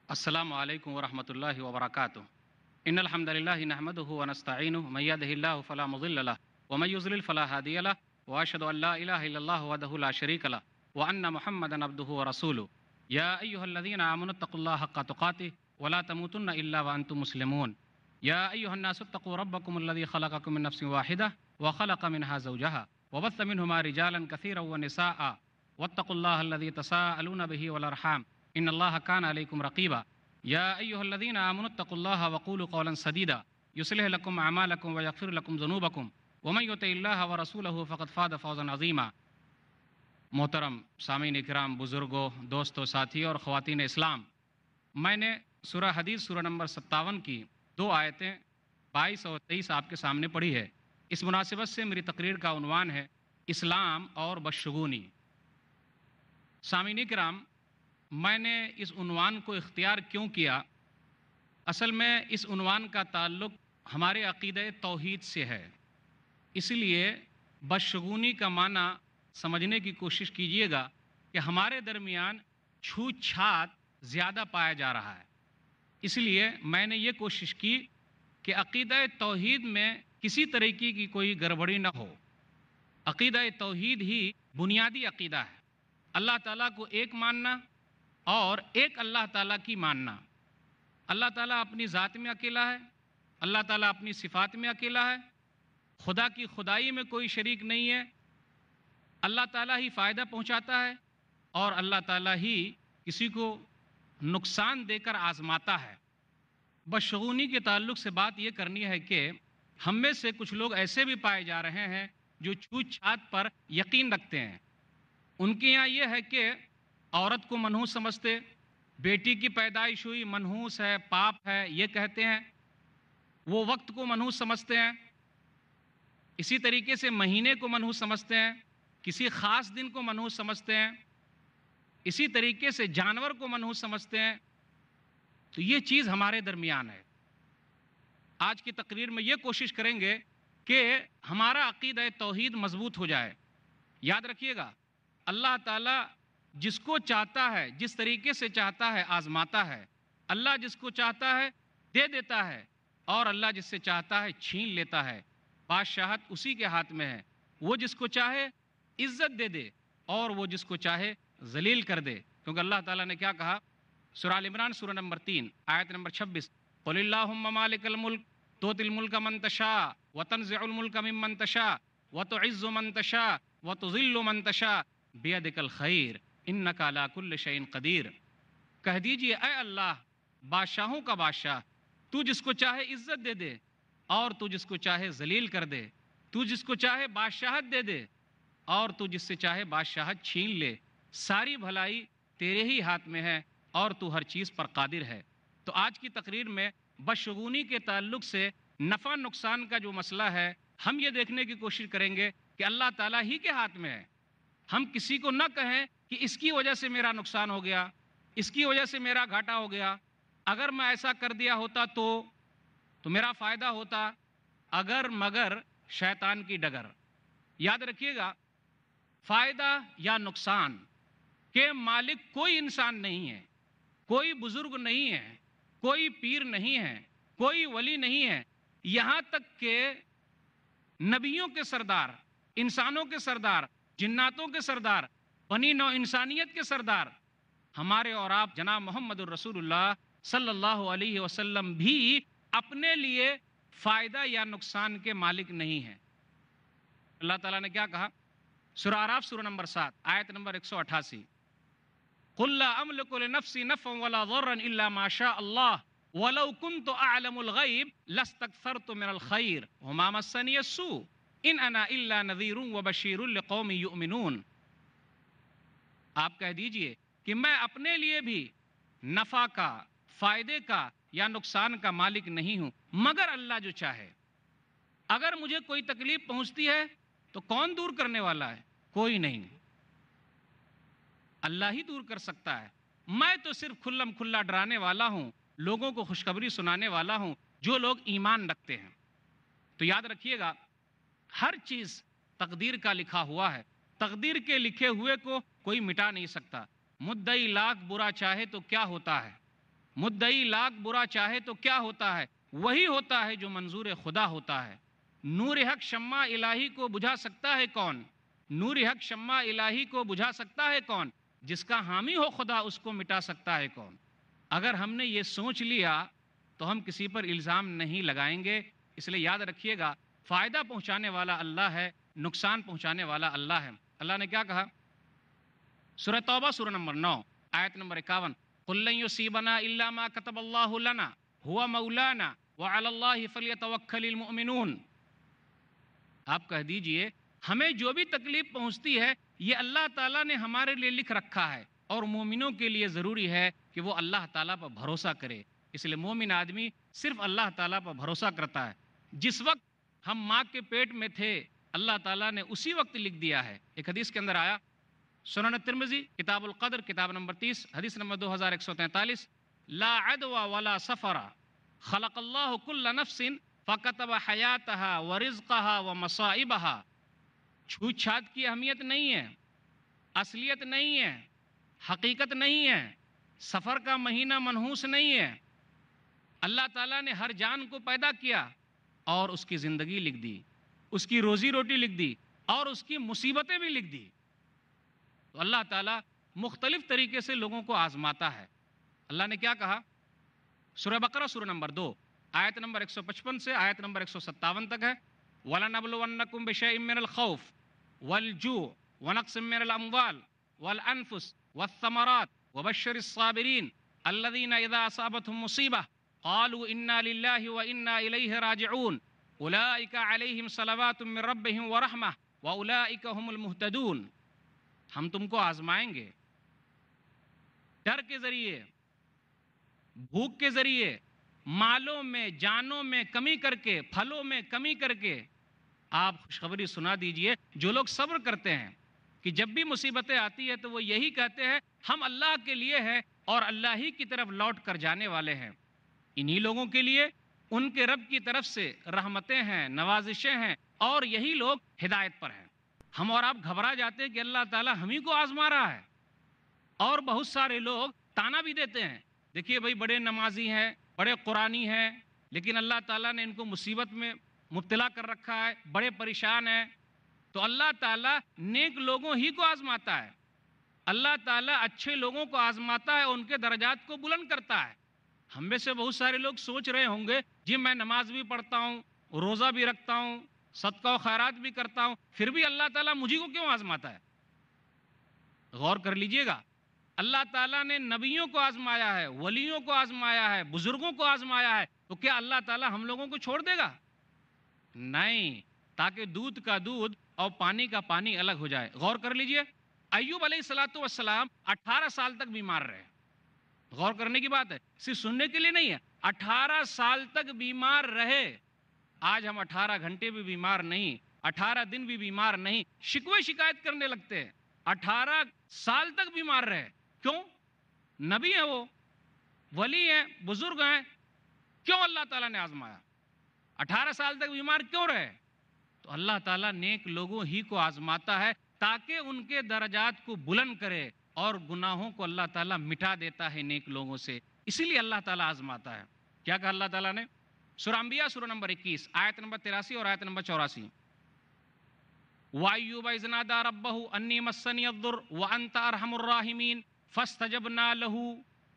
السلام علیکم ورحمۃ اللہ وبرکاتہ ان الحمد للہ نحمده ونستعینه من يهده الله فلا مضل له ومن يضلل فلا هادي له واشهد ان لا اله الا الله وحده لا شريك له وان محمدا عبده ورسوله يا ايها الذين امنوا اتقوا الله حق تقاته ولا تموتن الا وانتم مسلمون يا ايها الناس اتقوا ربكم الذي خلقكم من نفس واحده وخلق منها زوجها وبث منهما رجالا كثيرا ونساء واتقوا الله الذي تساءلون به والارحام ان الله كان عليكم رقيبا يا ايها الذين امنوا اتقوا الله وقولوا قولا سديدا يصلح لكم اعمالكم ويغفر لكم ذنوبكم ومن يطع الله ورسوله فقد فاز فوزا عظيما۔ محترم سامعین اکرام، بزرگوں، دوستوں، ساتھیوں اور خواتین اسلام، میں نے سورہ حدید سورہ نمبر 57 کی 2 آیتیں 22 اور 23 آپ کے سامنے پڑھی ہے۔ اس مناسبت سے میری تقریر کا عنوان ہے اسلام اور بدشگونی۔ سامعین اکرام، میں نے اس عنوان کو اختیار کیوں کیا؟ اصل میں اس عنوان کا تعلق ہمارے عقیدہ توحید سے ہے، اس لیے بدشگونی کا معنی سمجھنے کی کوشش کیجئے گا کہ ہمارے درمیان چھوت چھات زیادہ پایا جا رہا ہے۔ اس لیے میں نے یہ کوشش کی کہ عقیدہ توحید میں کسی طریقے کی کوئی گڑبڑی نہ ہو۔ عقیدہ توحید ہی بنیادی عقیدہ ہے، اللہ تعالیٰ کو ایک ماننا اور ایک اللہ تعالیٰ کی ماننا۔ اللہ تعالیٰ اپنی ذات میں اکیلا ہے، اللہ تعالیٰ اپنی صفات میں اکیلا ہے، خدا کی خدائی میں کوئی شریک نہیں ہے، اللہ تعالیٰ ہی فائدہ پہنچاتا ہے اور اللہ تعالیٰ ہی کسی کو نقصان دے کر آزماتا ہے۔ بدشگونی کے تعلق سے بات یہ کرنی ہے کہ ہم میں سے کچھ لوگ ایسے بھی پائے جا رہے ہیں جو چھوت چھات پر یقین رکھتے ہیں۔ ان کے یہاں یہ ہے کہ عورت کو منحوس سمجھتے، بیٹی کی پیدائش ہوئی منحوس ہے، پاپ ہے، یہ کہتے ہیں۔ وہ وقت کو منحوس سمجھتے ہیں، اسی طریقے سے مہینے کو منحوس سمجھتے ہیں، کسی خاص دن کو منحوس سمجھتے ہیں، اسی طریقے سے جانور کو منحوس سمجھتے ہیں۔ تو یہ چیز ہمارے درمیان ہے۔ آج کی تقریر میں یہ کوشش کریں گے کہ ہمارا عقیدہ توحید مضبوط ہو جائے۔ یاد رکھیے گا، اللہ تعالیٰ جس کو چاہتا ہے، جس طریقے سے چاہتا ہے آزماتا ہے۔ اللہ جس کو چاہتا ہے دے دیتا ہے اور اللہ جس سے چاہتا ہے چھین لیتا ہے۔ بادشاہت اسی کے ہاتھ میں ہے، وہ جس کو چاہے عزت دے دے اور وہ جس کو چاہے ذلیل کر دے۔ کیونکہ اللہ تعالیٰ نے کیا کہا؟ سورہ آل عمران سورہ نمبر 3 آیت نمبر 26، قل اللہم مالک الملک تؤتی الملک من تشاء وتنزع الملک ممن تشاء وتعز من تشاء وتذل من تشاء بیدک الخیر انک علی کل شیء قدیر۔ کہہ دیجئے اے اللہ، بادشاہوں کا بادشاہ، تو جس کو چاہے عزت دے دے اور تو جس کو چاہے ذلیل کر دے، تو جس کو چاہے بادشاہت دے دے اور تو جس سے چاہے بادشاہت چھین لے۔ ساری بھلائی تیرے ہی ہاتھ میں ہے اور تو ہر چیز پر قادر ہے۔ تو آج کی تقریر میں بدشگونی کے تعلق سے نفع نقصان کا جو مسئلہ ہے، ہم یہ دیکھنے کی کوشش کریں گے کہ اللہ تعالیٰ ہی کے ہاتھ میں ہے۔ ہم کسی کو نہ کہیں کہ اس کی وجہ سے میرا نقصان ہو گیا، اس کی وجہ سے میرا گھاٹا ہو گیا، اگر میں ایسا کر دیا ہوتا تو میرا فائدہ ہوتا، اگر مگر شیطان کی ڈگر۔ یاد رکھیے گا، فائدہ یا نقصان کے مالک کوئی انسان نہیں ہے، کوئی بزرگ نہیں ہے، کوئی پیر نہیں ہے، کوئی ولی نہیں ہے، یہاں تک کہ نبیوں کے سردار، انسانوں کے سردار، جناتوں کے سردار، بنی نوع انسانیت کے سردار، ہمارے اور آپ جناب محمد الرسول اللہ صلی اللہ علیہ وسلم بھی اپنے لیے فائدہ یا نقصان کے مالک نہیں ہیں۔ اللہ تعالیٰ نے کیا کہا؟ سورہ اعراف سورہ نمبر 7 آیت نمبر 188، قل لا املک لنفسی نفعا ولا ضرا الا ما شاء اللہ ولو كنت اعلم الغیب لاستکثرت من الخیر وما مسنی السوء ان انا الا نذیر وبشیر لقوم یؤمنون۔ آپ کہہ دیجئے کہ میں اپنے لیے بھی نفع کا، فائدے کا یا نقصان کا مالک نہیں ہوں مگر اللہ جو چاہے۔ اگر مجھے کوئی تکلیف پہنچتی ہے تو کون دور کرنے والا ہے؟ کوئی نہیں، اللہ ہی دور کر سکتا ہے۔ میں تو صرف کھلم کھلا ڈرانے والا ہوں، لوگوں کو خوشخبری سنانے والا ہوں جو لوگ ایمان رکھتے ہیں۔ تو یاد رکھیے گا، ہر چیز تقدیر کا لکھا ہوا ہے، تقدیر کے لکھے ہوئے کو کوئی مٹا نہیں سکتا۔ مدعی لاکھ برا چاہے تو کیا ہوتا ہے، مدعی لاکھ برا چاہے تو کیا ہوتا ہے، وہی ہوتا ہے جو منظور خدا ہوتا ہے۔ نور حق شمع الہی کو بجھا سکتا ہے کون؟ نور حق شمع الہی کو بجھا سکتا ہے کون؟ جس کا حامی ہو خدا اس کو مٹا سکتا ہے کون؟ اگر ہم نے یہ سوچ لیا تو ہم کسی پر الزام نہیں لگائیں گے۔ اس لیے یاد رکھیے گا، فائدہ پہنچانے والا اللہ ہے، نقصان پہنچانے والا اللہ ہے۔ اللہ نے کیا کہا؟ سورہ توبہ سورہ نمبر 9 آیت نمبر 51، قُل لَن يُصِيبَنَا إِلَّا مَا كَتَبَ اللَّهُ لَنَا هُوَ مَوْلَانَا وَعَلَى اللَّهِ فَلْيَتَوَكَّلِ الْمُؤْمِنُونَ۔ آپ کہہ دیجئے ہمیں جو بھی تکلیف پہنچتی ہے یہ اللہ تعالیٰ نے ہمارے لیے لکھ رکھا ہے، اور مومنوں کے لیے ضروری ہے کہ وہ اللہ تعالیٰ پر بھروسہ کرے۔ اس لیے مومن آدمی صرف اللہ تعالیٰ پر بھروسہ کرتا ہے۔ جس وقت ہم ماں کے پیٹ میں تھے اللہ تعالیٰ نے اسی وقت لکھ دیا ہے۔ ایک حدیث کے اندر آیا، سنن ترمذی کتاب القدر کتاب نمبر 30 حدیث نمبر 2143، لا عدوى ولا سفر خلق اللہ کل نفس فکتب حیاتها ورزقها ومصائبها۔ چھوت چھات کی اہمیت نہیں ہے، اصلیت نہیں ہے، حقیقت نہیں ہے، سفر کا مہینہ منحوس نہیں ہے۔ اللہ تعالیٰ نے ہر جان کو پیدا کیا اور اس کی زندگی لکھ دی، اس کی روزی روٹی لکھ دی، اور اس کی مصیبتیں بھی لکھ دی۔ تو اللہ تعالیٰ مختلف طریقے سے لوگوں کو آزماتا ہے۔ اللہ نے کیا کہا؟ سورہ بقرہ سورہ نمبر 2 آیت نمبر 155 سے آیت نمبر 157 تک ہے، وَلَنَبْلُوَنَّكُمْ بِشَيْءٍ مِّنَ الْخَوْفِ وَالْجُوعِ وَنَقْصٍ مِّنَ الْأَمْوَالِ وَالْأَنفُسِ وَالثَّمَرَاتِ وَبَشِّرِ الصَّابِرِينَ الَّذِينَ إِذَا أَصَابَتْهُمْ مُصِيبَةٌ قَالُوا إِنَّا لِلَّهِ وَإِنَّا إِلَيْهِ رَاجِعُونَ أُولَٰئِكَ عَلَيْهِمْ صَلَوَاتٌ مِّن رَّبِّهِمْ وَرَحْمَةٌ وَأُولَٰئِكَ هُمُ الْمُهْتَدُونَ۔ ہم تم کو آزمائیں گے ڈر کے ذریعے، بھوک کے ذریعے، مالوں میں جانوں میں کمی کر کے، پھلوں میں کمی کر کے۔ آپ خوشخبری سنا دیجئے جو لوگ صبر کرتے ہیں کہ جب بھی مصیبتیں آتی ہے تو وہ یہی کہتے ہیں ہم اللہ کے لیے ہیں اور اللہ ہی کی طرف لوٹ کر جانے والے ہیں، انہی لوگوں کے لیے ان کے رب کی طرف سے رحمتیں ہیں، نوازشیں ہیں، اور یہی لوگ ہدایت پر ہیں۔ ہم اور آپ گھبرا جاتے ہیں کہ اللہ تعالیٰ ہم ہی کو آزما رہا ہے، اور بہت سارے لوگ تانا بھی دیتے ہیں، دیکھیے بھائی بڑے نمازی ہیں، بڑے قرآنی ہیں، لیکن اللہ تعالیٰ نے ان کو مصیبت میں مبتلا کر رکھا ہے، بڑے پریشان ہیں۔ تو اللہ تعالیٰ نیک لوگوں ہی کو آزماتا ہے، اللہ تعالیٰ اچھے لوگوں کو آزماتا ہے، ان کے درجات کو بلند کرتا ہے۔ ہم میں سے بہت سارے لوگ سوچ رہے ہوں گے جی میں نماز بھی پڑھتا ہوں، روزہ بھی رکھتا ہوں، صدقہ و خیرات بھی کرتا ہوں، پھر بھی اللہ تعالیٰ مجھے کو کیوں آزماتا ہے؟ غور کر لیجئے گا، اللہ تعالیٰ نے نبیوں کو آزمایا ہے، ولیوں کو آزمایا ہے، بزرگوں کو آزمایا ہے، تو کیا اللہ تعالیٰ ہم لوگوں کو چھوڑ دے گا؟ نہیں، تاکہ دودھ کا دودھ اور پانی کا پانی الگ ہو جائے۔ غور کر لیجئے، ایوب علیہ السلام 18 سال تک بیمار رہے۔ غور کرنے کی بات ہے، صرف سننے کے لیے نہیں ہے، 18 سال تک بیمار رہے۔ آج ہم 18 گھنٹے بھی بیمار نہیں، 18 دن بھی بیمار نہیں، شکوے شکایت کرنے لگتے ہیں۔ 18 سال تک بیمار رہے، کیوں؟ نبی ہیں وہ، ولی ہیں، بزرگ ہیں، کیوں اللہ تعالیٰ نے آزمایا؟ 18 سال تک بیمار کیوں رہے؟ تو اللہ تعالیٰ نیک لوگوں ہی کو آزماتا ہے تاکہ ان کے درجات کو بلند کرے، اور گناہوں کو اللہ تعالیٰ مٹا دیتا ہے نیک لوگوں سے، اسی لیے اللہ تعالیٰ آزماتا ہے۔ کیا کہا اللہ تعالیٰ نے؟ سورہ انبیاء سورہ نمبر 21 آیت نمبر 83 اور آیت نمبر 84، وَأَيُّوبَ إِذْ نَادَىٰ رَبَّهُ أَنِّي مَسَّنِيَ الضُّرُّ وَأَنْتَ أَرْحَمُ الرَّاحِمِينَ فَاسْتَجَبْنَا لَهُ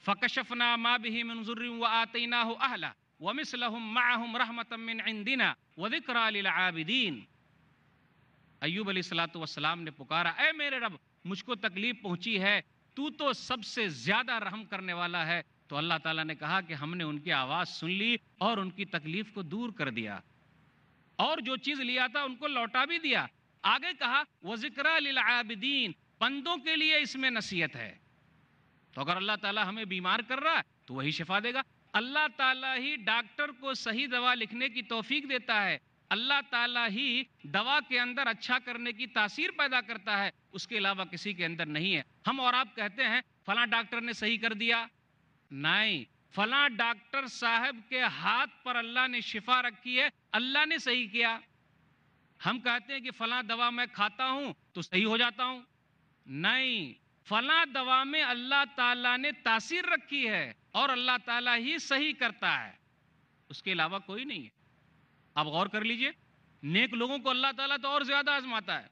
فَكَشَفْنَا مَا بِهِ مِنْ ضُرٍّ وَآتَيْنَاهُ أَهْلَهُ وَمِثْلَهُمْ مَعَهُمْ رَحْمَةً مِّنْ عِنْدِنَا وَذِكْرَىٰ لِلْعَابِدِينَ۔ ایوب علیہ السلام نے پکارا، اے میرے رب مجھ کو تکلیف پہنچی ہے، تو تو سب سے زیادہ رحم کرنے والا ہے۔ تو اللہ تعالیٰ نے کہا کہ ہم نے ان کی آواز سن لی اور ان کی تکلیف کو دور کر دیا، اور جو چیز لیا تھا ان کو لوٹا بھی دیا۔ آگے کہا وَذِكْرَىٰ لِلْعَابِدِينَ، بندوں کے لیے اس میں نصیحت ہے۔ تو اگر اللہ تعالیٰ ہمیں بیمار کر رہا ہے تو وہی شفا دے گا۔ اللہ تعالیٰ ہی ڈاکٹر کو صحیح دوا لکھنے کی توفیق دیتا ہے، اللہ تعالیٰ ہی دوا کے اندر اچھا کرنے کی تاثیر پیدا کرتا ہے، اس کے علاوہ کسی کے اندر نہیں ہے۔ ہم اور آپ کہتے ہیں فلاں ڈاکٹر نے صحیح کر دیا، نہیں، فلاں ڈاکٹر صاحب کے ہاتھ پر اللہ نے شفا رکھی ہے، اللہ نے صحیح کیا۔ ہم کہتے ہیں کہ فلاں دوا میں کھاتا ہوں تو صحیح ہو جاتا ہوں، نہیں، فلاں دوا میں اللہ تعالیٰ نے تاثیر رکھی ہے اور اللہ تعالیٰ ہی صحیح کرتا ہے، اس کے علاوہ کوئی نہیں ہے۔ آپ غور کر لیجئے، نیک لوگوں کو اللہ تعالیٰ تو اور زیادہ آزماتا ہے۔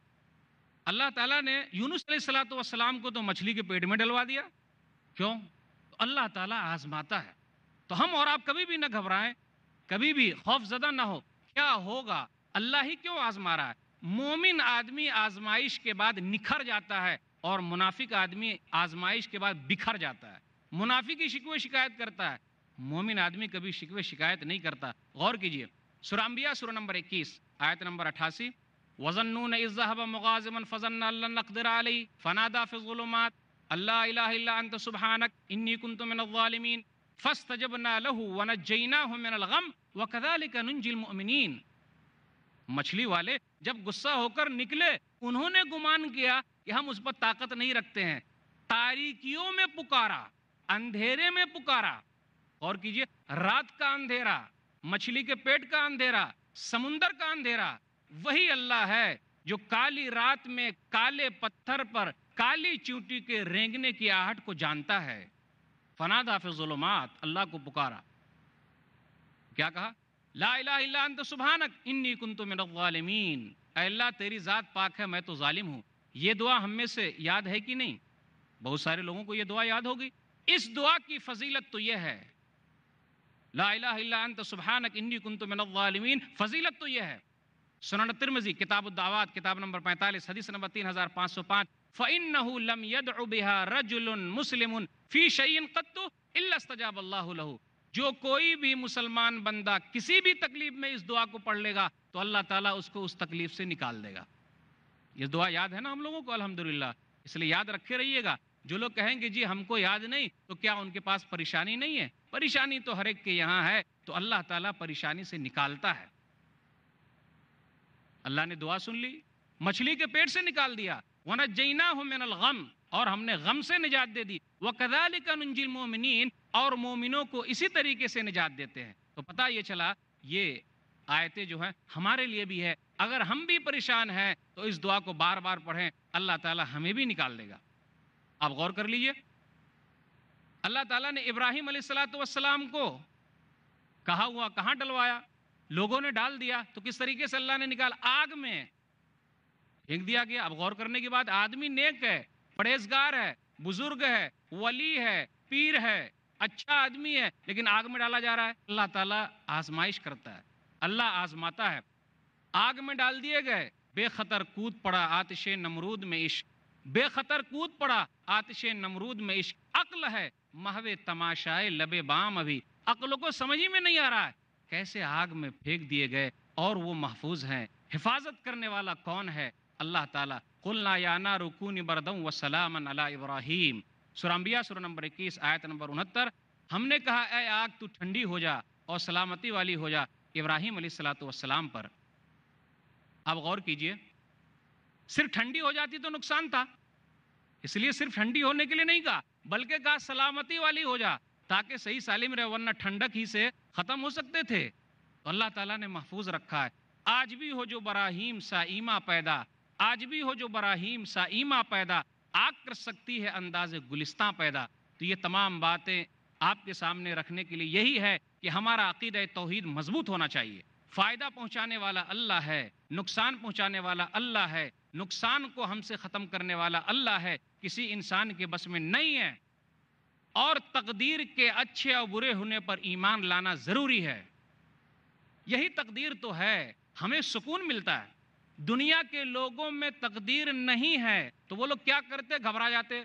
اللہ تعالیٰ نے یونس علیہ السلام کو تو مچھلی کے پیٹ میں ڈلوا دیا، کیوں؟ تو اللہ تعالیٰ آزماتا ہے۔ تو ہم اور آپ کبھی بھی نہ گھبرائیں، کبھی بھی خوف زدہ نہ ہو، کیا ہوگا، اللہ ہی کیوں آزما رہا ہے۔ مومن آدمی آزمائش کے بعد نکھر جاتا ہے اور منافق آدمی آزمائش کے بعد بکھر جاتا ہے۔ منافق ہی شکوے شکایت کرتا ہے، مومن آدمی کبھی شکوے شکایت نہیں کرتا۔ غور کیجئے، سورہ انبیاء سورہ نمبر 21 آیت نمبر 88، وَظَنُّونَ إِذْ ذَهَبَ مُغَاضِبًا فَظَنَّ أَن لَّن نَّقْدِرَ عَلَيْهِ فَنَادَىٰ فِي الظُّلُمَاتِ أَن لَّا إِلَٰهَ إِلَّا أَنتَ سُبْحَانَكَ إِنِّي كُنتُ مِنَ الظَّالِمِينَ فَاسْتَجَبْنَا لَهُ وَنَجَّيْنَاهُ مِنَ الْغَمِّ وَكَذَٰلِكَ نُنجِي الْمُؤْمِنِينَ۔ مچھلی والے جب غصہ ہو کر نکلے، انہوں نے گمان کیا کہ ہم اس پر طاقت نہیں رکھتے ہیں، تاریکیوں میں پکارا، اندھیرے میں پکارا۔ اور کیجئے، رات کا اندھیرا، مچھلی کے پیٹ کا اندھیرا، سمندر کا اندھیرا، وہی اللہ ہے جو کالی رات میں کالے پتھر پر کالی چونٹی کے رینگنے کی آہٹ کو جانتا ہے۔ فنادیٰ فی الظلمات، اللہ کو پکارا، کیا کہا؟ لا الہ الا انت سبحانک انی کنت من الظالمین، اے اللہ تیری ذات پاک ہے، میں تو ظالم ہوں۔ یہ دعا ہم میں سے یاد ہے کہ نہیں؟ بہت سارے لوگوں کو یہ دعا یاد ہوگی۔ اس دعا کی فضیلت تو یہ ہے، لا الہ الا انت سبحانک انی کنت من الظالمین، فضیلت تو یہ ہے۔ سنن ترمذی کتاب الدعوات کتاب نمبر 45 حدیث نمبر 3505، فإنه لم يدع بها رجل مسلم في شيء قط الا استجاب الله له، جو کوئی بھی مسلمان بندہ کسی بھی تکلیف میں اس دعا کو پڑھ لے گا تو اللہ تعالیٰ اس کو اس تکلیف سے نکال دے گا۔ یہ دعا یاد ہے نا ہم لوگوں کو الحمدللہ، اس لیے یاد رکھے رہیے گا۔ جو لوگ کہیں گے جی ہم کو یاد نہیں، تو کیا ان کے پاس پریشانی نہیں ہے؟ پریشانی تو ہر ایک کے یہاں ہے، تو اللہ تعالیٰ پریشانی سے نکالتا ہے۔ اللہ نے دعا سن لی، مچھلی کے پیٹ سے نکال دیا، وَنَجَّيْنَاهُ مِنَ الْغَمِّ، اور ہم نے غم سے نجات دے دی، وَكَذَلِكَ نُنْجِي الْمُؤْمِنِينَ، اور مومنوں کو اسی طریقے سے نجات دیتے ہیں۔ تو پتہ یہ چلا، یہ آیتیں جو ہیں ہمارے لیے بھی ہے، اگر ہم بھی پریشان ہیں تو اس دعا کو بار بار پڑھیں، اللہ تعالیٰ ہمیں بھی نکال دے گا۔ آپ غور کر لیجئے، اللہ تعالیٰ نے ابراہیم علیہ السلام کو کہا ہوا کہاں ڈلوایا؟ لوگوں نے ڈال دیا، تو کس طریقے سے اللہ نے نکال؟ آگ میں پھینک دیا گیا۔ اب غور کرنے کے بعد آدمی نیک ہے، پرہیزگار ہے، بزرگ ہے، ولی ہے، پیر ہے، اچھا آدمی ہے، لیکن آگ میں ڈالا جا رہا ہے۔ اللہ تعالیٰ آزمائش کرتا ہے، اللہ آزماتا ہے۔ آگ میں ڈال دیے گئے، بے خطر کود پڑا آتش نمرود میں عشق، بے خطر کود پڑا آتش نمرود میں عشق۔ عقل ہے محو تماشائے لب بام، ابھی عقل کو سمجھ ہی میں نہیں آ رہا ہے کیسے آگ میں پھینک دیے گئے اور وہ محفوظ ہیں۔ حفاظت کرنے والا کون ہے؟ اللہ تعالیٰ۔ قلنا یا نار کونی بردًا وسلاما علی ابراہیم، سورہ انبیاء سورہ نمبر 21 آیت نمبر 69، ہم نے کہا اے آگ تو ٹھنڈی ہو جا اور سلامتی والی ہو جا ابراہیم علیہ السلام پر۔ اب غور کیجئے، صرف ٹھنڈی ہو جاتی تو نقصان تھا، اس لیے صرف ٹھنڈی ہونے کے لیے نہیں کہا، بلکہ کہا سلامتی والی ہو جا تاکہ صحیح سالم رہے، ورنہ ٹھنڈک ہی سے ختم ہو سکتے تھے۔ تو اللہ تعالیٰ نے محفوظ رکھا ہے۔ آج بھی ہو جو براہیم سا ایما پیدا، آج بھی ہو جو براہیم سا ایما پیدا، آگ کر سکتی ہے انداز گلستاں پیدا۔ تو یہ تمام باتیں آپ کے سامنے رکھنے کے لیے یہی ہے کہ ہمارا عقیدہ توحید مضبوط ہونا چاہیے۔ فائدہ پہنچانے والا اللہ ہے، نقصان پہنچانے والا اللہ ہے، نقصان کو ہم سے ختم کرنے والا اللہ ہے، کسی انسان کے بس میں نہیں ہے۔ اور تقدیر کے اچھے اور برے ہونے پر ایمان لانا ضروری ہے۔ یہی تقدیر تو ہے، ہمیں سکون ملتا ہے۔ دنیا کے لوگوں میں تقدیر نہیں ہے تو وہ لوگ کیا کرتے؟ گھبرا جاتے،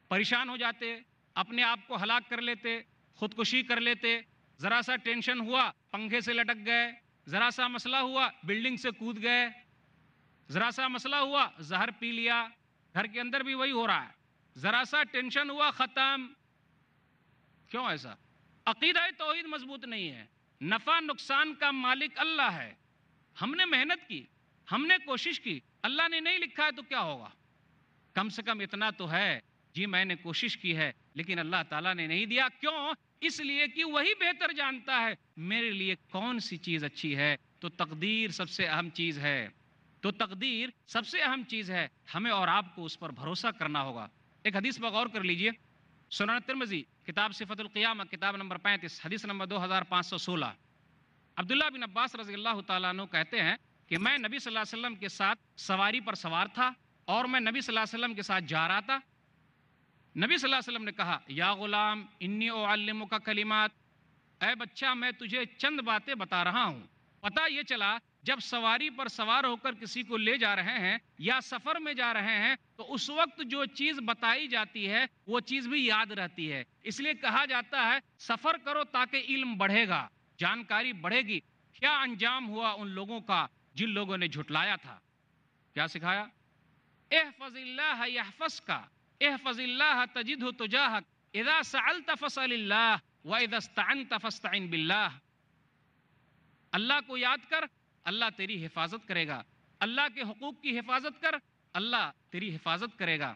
پریشان ہو جاتے، اپنے آپ کو ہلاک کر لیتے، خودکشی کر لیتے، ذرا سا ٹینشن ہوا پنکھے سے لٹک گئے، ذرا سا مسئلہ ہوا بلڈنگ سے کود گئے، ذرا سا مسئلہ ہوا زہر پی لیا، گھر کے اندر بھی وہی ہو رہا ہے، ذرا سا ٹینشن ہوا ختم۔ کیوں ایسا؟ عقیدہ توحید مضبوط نہیں ہے۔ نفع نقصان کا مالک اللہ ہے، ہم نے محنت کی، ہم نے کوشش کی، اللہ نے نہیں لکھا ہے تو کیا ہوگا؟ کم سے کم اتنا تو ہے جی میں نے کوشش کی ہے لیکن اللہ تعالیٰ نے نہیں دیا۔ کیوں؟ اس لیے کہ وہی بہتر جانتا ہے میرے لیے کون سی چیز اچھی ہے۔ تو تقدیر سب سے اہم چیز ہے، تو تقدیر سب سے اہم چیز ہے، ہمیں اور آپ کو اس پر بھروسہ کرنا ہوگا۔ ایک حدیث پر غور کر لیجئے، سنن ترمذی کتاب صفت القیامہ کتاب نمبر 35 حدیث نمبر 2516، عبداللہ بن عباس رضی اللہ تعالیٰ عنہ کہتے ہیں کہ میں نبی صلی اللہ علیہ وسلم کے ساتھ سواری پر سوار تھا اور میں نبی صلی اللہ علیہ وسلم کے ساتھ جا رہا تھا۔ نبی صلی اللہ علیہ وسلم نے کہا یا غلام انی اعلمک کلمات، اے بچہ میں تجھے چند باتیں بتا رہا ہوں۔ پتہ یہ چلا جب سواری پر سوار ہو کر کسی کو لے جا رہے ہیں یا سفر میں جا رہے ہیں تو اس وقت جو چیز بتائی جاتی ہے وہ چیز بھی یاد رہتی ہے، اس لیے کہا جاتا ہے سفر کرو تاکہ علم بڑھے گا، جانکاری بڑھے گی۔ کیا انجام ہوا ان لوگوں کا جن لوگوں نے جھٹلایا تھا؟ کیا سکھایا؟ احفظ اللہ یحفظک، احفظ اللہ تجدہ تجاہک، اذا سألت فاسأل اللہ واذا استعنت فاستعن باللہ۔ اللہ کو یاد کر، اللہ تیری حفاظت کرے گا۔ اللہ کے حقوق کی حفاظت کر، اللہ تیری حفاظت کرے گا۔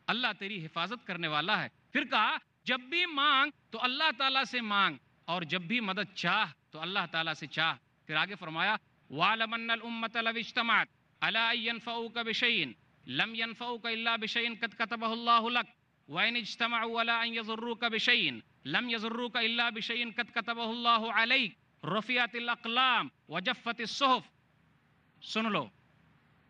اللہ تیری حفاظت کرنے والا ہے۔ پھر کہا جب بھی مانگ تو اللہ تعالیٰ سے مانگ، اور جب بھی مدد چاہ تو اللہ تعالیٰ سے چاہ۔ پھر آگے فرمایا وَاعْلَمْ أَنَّ الْأُمَّةَ لَوِ اجْتَمَعَتْ عَلَىٰ أَن يَنفَعُوكَ بِشَيْءٍ لَمْ يَنفَعُوكَ إِلَّا بِشَيْءٍ قَدْ كَتَبَهُ اللَّهُ لَكَ وَإِنِ اجْتَمَعُوا عَلَىٰ أَن يَضُرُّوكَ بِشَيْءٍ لَمْ يَضُرُّوكَ إِلَّا بِشَيْءٍ قَدْ كَتَبَهُ اللَّهُ عَلَيْكَ رُفِعَتِ الْأَقْلَامُ وَجَفَّتِ الصُّحُفُ۔ سن لو،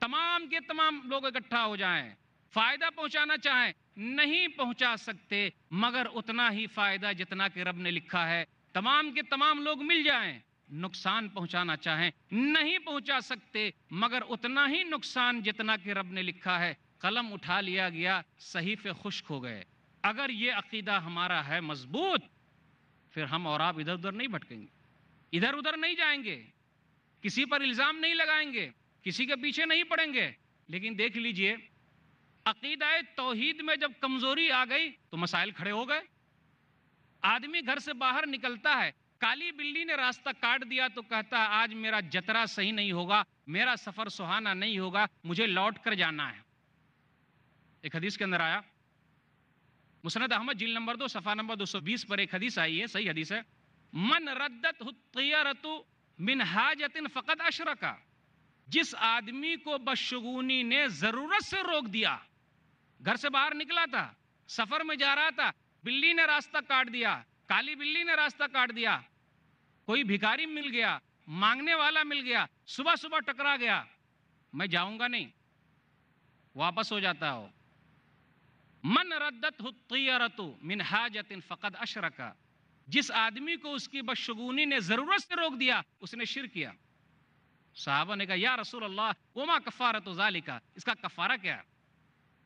تمام کے تمام لوگ اکٹھا ہو جائیں، فائدہ پہنچانا چاہیں نہیں پہنچا سکتے مگر اتنا ہی فائدہ جتنا کہ رب نے لکھا ہے۔ تمام کے تمام لوگ مل جائیں، نقصان پہنچانا چاہیں نہیں پہنچا سکتے مگر اتنا ہی نقصان جتنا کہ رب نے لکھا ہے۔ قلم اٹھا لیا گیا، صحیفے خشک ہو گئے۔ اگر یہ عقیدہ ہمارا ہے مضبوط، پھر ہم اور آپ ادھر ادھر نہیں بھٹکیں گے، ادھر ادھر نہیں جائیں گے، کسی پر الزام نہیں لگائیں گے، کسی کے پیچھے نہیں پڑیں گے۔ لیکن دیکھ لیجئے عقیدہ توحید میں جب کمزوری آ گئی تو مسائل کھڑے ہو گئے۔ آدمی گھر سے باہر نکلتا ہے، کالی بلی نے راستہ کاٹ دیا تو کہتا ہے آج میرا جترا صحیح نہیں ہوگا، میرا سفر سہانا نہیں ہوگا، مجھے لوٹ کر جانا ہے۔ ایک حدیث کے اندر آیا، مسند احمد جلد نمبر 2 صفحہ نمبر 220 پر ایک حدیث آئی ہے، صحیح حدیث ہے، من ردت الطیرۃ من حاجت فقد اشرک، جس آدمی کو بدشگونی نے ضرورت سے روک دیا، گھر سے باہر نکلا تھا، سفر میں جا رہا تھا، بلی نے راستہ کاٹ دیا، کالی بلی نے راستہ کاٹ دیا، کوئی بھکاری مل گیا، مانگنے والا مل گیا، صبح صبح ٹکرا گیا، میں جاؤں گا نہیں، واپس ہو جاتا ہو۔ من ردت الطیرۃ من حاجت فقد اشرک، جس آدمی کو اس کی بدشگونی نے ضرورت سے روک دیا اس نے شرک کیا۔ صحابہ نے کہا یا رسول اللہ وما کفارۃ ذالک، اس کا کفارہ کیا ہے؟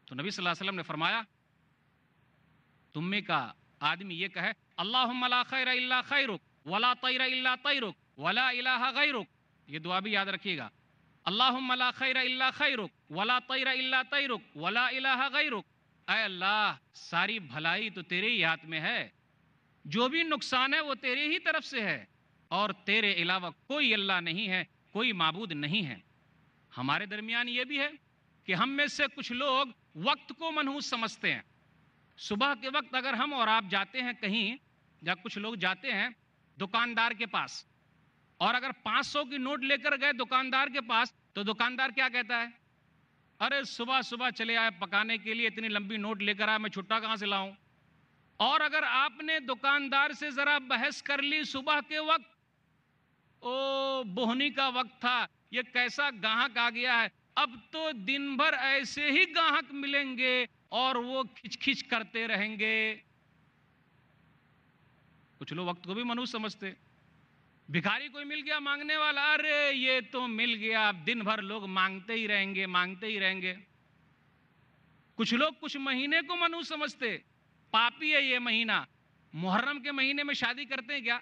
تو نبی صلی اللہ علیہ وسلم نے فرمایا تم میں کا آدمی یہ کہے اللہم لا خیر الا خیرک ولا طیر الا طیرک ولا الہ غیرک، یہ دعا بھی یاد رکھیے گا، اللہم لا خیر الا خیرک ولا طیر الا طیرک ولا الہ غیرک، اے اللہ ساری بھلائی تو تیرے ہی ہاتھ میں ہے، جو بھی نقصان ہے وہ تیرے ہی طرف سے ہے، اور تیرے علاوہ کوئی اللہ نہیں ہے، کوئی معبود نہیں ہے۔ ہمارے درمیان یہ بھی ہے کہ ہم میں سے کچھ لوگ وقت کو منحوس سمجھتے ہیں۔ صبح کے وقت اگر ہم اور آپ جاتے ہیں کہیں، یا کچھ لوگ جاتے ہیں دکاندار کے پاس، اور اگر 500 کی نوٹ لے کر گئے دکاندار کے پاس تو دکاندار کیا کہتا ہے؟ ارے صبح صبح چلے آئے پکانے کے لیے، اتنی لمبی نوٹ لے کر آئے، میں چھٹا کہاں سے لاؤں؟ اور اگر آپ نے دکاندار سے ذرا بحث کر لی صبح کے وقت، او بوہنی کا وقت تھا، یہ کیسا گاہک آ گیا ہے، اب تو دن بھر ایسے ہی گاہک ملیں گے اور وہ کھچ کھچ کرتے رہیں گے۔ کچھ لوگ وقت کو بھی منحوس سمجھتے۔ بھکاری کوئی مل گیا مانگنے والا، ارے یہ تو مل گیا، اب دن بھر لوگ مانگتے ہی رہیں گے، مانگتے ہی رہیں گے۔ کچھ لوگ کچھ مہینے کو منحوس سمجھتے، پاپی ہے یہ مہینہ۔ محرم کے مہینے میں شادی کرتے ہیں کیا؟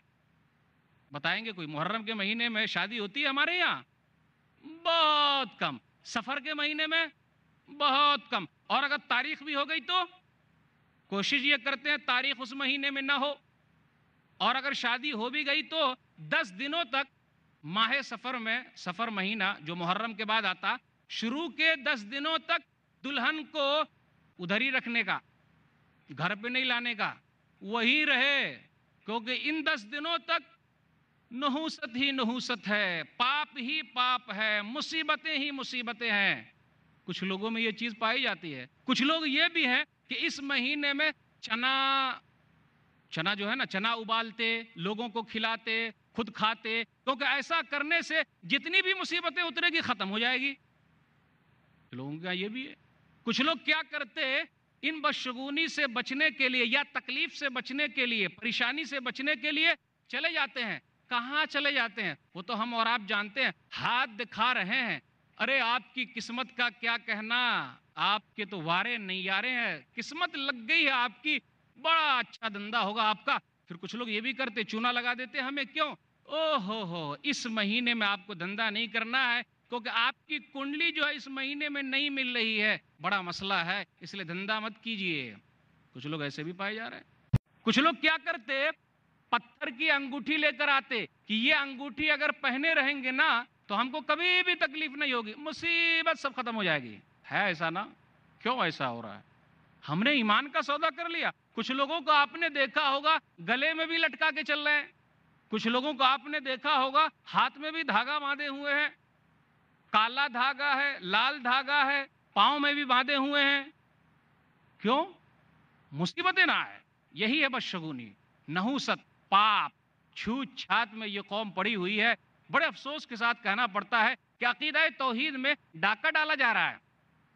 بتائیں گے کوئی؟ محرم کے مہینے میں شادی ہوتی ہے ہمارے یہاں؟ بہت کم۔ سفر کے مہینے میں بہت کم، اور اگر تاریخ بھی ہو گئی تو کوشش یہ کرتے ہیں تاریخ اس مہینے میں نہ ہو، اور اگر شادی ہو بھی گئی تو 10 دنوں تک ماہ سفر میں، سفر مہینہ جو محرم کے بعد آتا، شروع کے 10 دنوں تک دلہن کو ادھر ہی رکھنے کا، گھر پہ نہیں لانے کا، وہی رہے، کیونکہ ان 10 دنوں تک نحوست ہی نحوست ہے، پاپ ہی پاپ ہے، مصیبتیں ہی مصیبتیں ہیں۔ کچھ لوگوں میں یہ چیز پائی جاتی ہے۔ کچھ لوگ یہ بھی ہیں کہ اس مہینے میں چنا جو ہے نا، چنا ابالتے، لوگوں کو کھلاتے، خود کھاتے، کیونکہ ایسا کرنے سے جتنی بھی مصیبتیں اترے گی ختم ہو جائے گی۔ لوگوں کا یہ بھی ہے۔ کچھ لوگ کیا کرتے، ان بدشگونی سے بچنے کے لیے یا تکلیف سے بچنے کے لیے، پریشانی سے بچنے کے لیے چلے جاتے ہیں۔ کہاں چلے جاتے ہیں وہ تو ہم اور آپ جانتے ہیں، ہاتھ دکھا رہے ہیں۔ ارے آپ کی قسمت کا کیا کہنا، آپ کے تو وارے نہیں آرے ہیں، قسمت لگ گئی ہے آپ کی، بڑا اچھا دھندا ہوگا آپ کا۔ پھر کچھ لوگ یہ بھی کرتے، چونا لگا دیتے ہمیں، کیوں؟ او ہو اس مہینے میں آپ کو دھندا نہیں کرنا ہے، کیونکہ آپ کی کنڈلی جو ہے اس مہینے میں نہیں مل رہی ہے، بڑا مسئلہ ہے، اس لیے دھندا مت کیجئے۔ کچھ لوگ ایسے بھی پائے جا رہے ہیں۔ کچھ لوگ کیا کرتے، پتھر کی انگوٹھی لے کر آتے کہ یہ انگوٹھی اگر پہنے رہیں گے نا تو ہم کو کبھی بھی تکلیف نہیں ہوگی، مصیبت سب ختم ہو جائے گی۔ ہے ایسا نا؟ کیوں ایسا ہو رہا ہے؟ ہم نے ایمان کا سودا کر لیا۔ کچھ لوگوں کو آپ نے دیکھا ہوگا گلے میں بھی لٹکا کے چل رہے ہیں، کچھ لوگوں کو آپ نے دیکھا ہوگا ہاتھ میں بھی دھاگا باندھے ہوئے ہیں، کالا دھاگا ہے، لال دھاگا ہے، پاؤں میں بھی باندھے ہوئے ہیں۔ کیوں؟ مصیبتیں نہ آئے۔ یہی ہے بدشگونی، نحوست، پاپ، چھوت چھات میں یہ قوم پڑی ہوئی ہے۔ بڑے افسوس کے ساتھ کہنا پڑتا ہے کہ عقیدہ توحید میں ڈاکہ ڈالا جا رہا ہے۔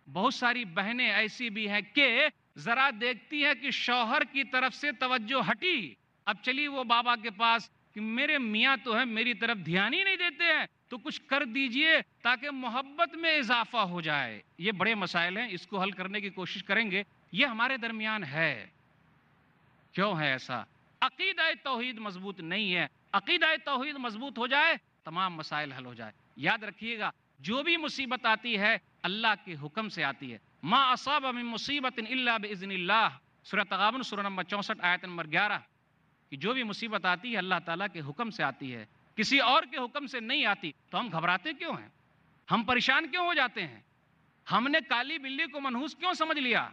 بہت ساری بہنیں ایسی بھی ہیں کہ ذرا دیکھتی ہیں کہ شوہر کی طرف سے توجہ ہٹی، اب چلی وہ بابا کے پاس کہ میرے میاں تو ہے میری طرف دھیان ہی نہیں دیتے ہیں، تو کچھ کر دیجئے تاکہ محبت میں اضافہ ہو جائے۔ یہ بڑے مسائل ہیں، اس کو حل کرنے کی کوشش کریں گے۔ یہ ہمارے درمیان ہے۔ کیوں ہے ایسا؟ عقیدہ توحید مضبوط نہیں ہے۔ عقیدہ توحید مضبوط ہو جائے تمام مسائل حل ہو جائے۔ یاد رکھیے گا، جو بھی مصیبت آتی ہے اللہ کے حکم سے آتی ہے۔ ما اصاب من مصیبت الا باذن اللہ، سورہ تغابن سورہ نمبر 64 آیت نمبر 11، کہ جو بھی مصیبت آتی ہے اللہ تعالیٰ کے حکم سے آتی ہے، کسی اور کے حکم سے نہیں آتی۔ تو ہم گھبراتے کیوں ہیں؟ ہم پریشان کیوں ہو جاتے ہیں؟ ہم نے کالی بلی کو منحوس کیوں سمجھ لیا؟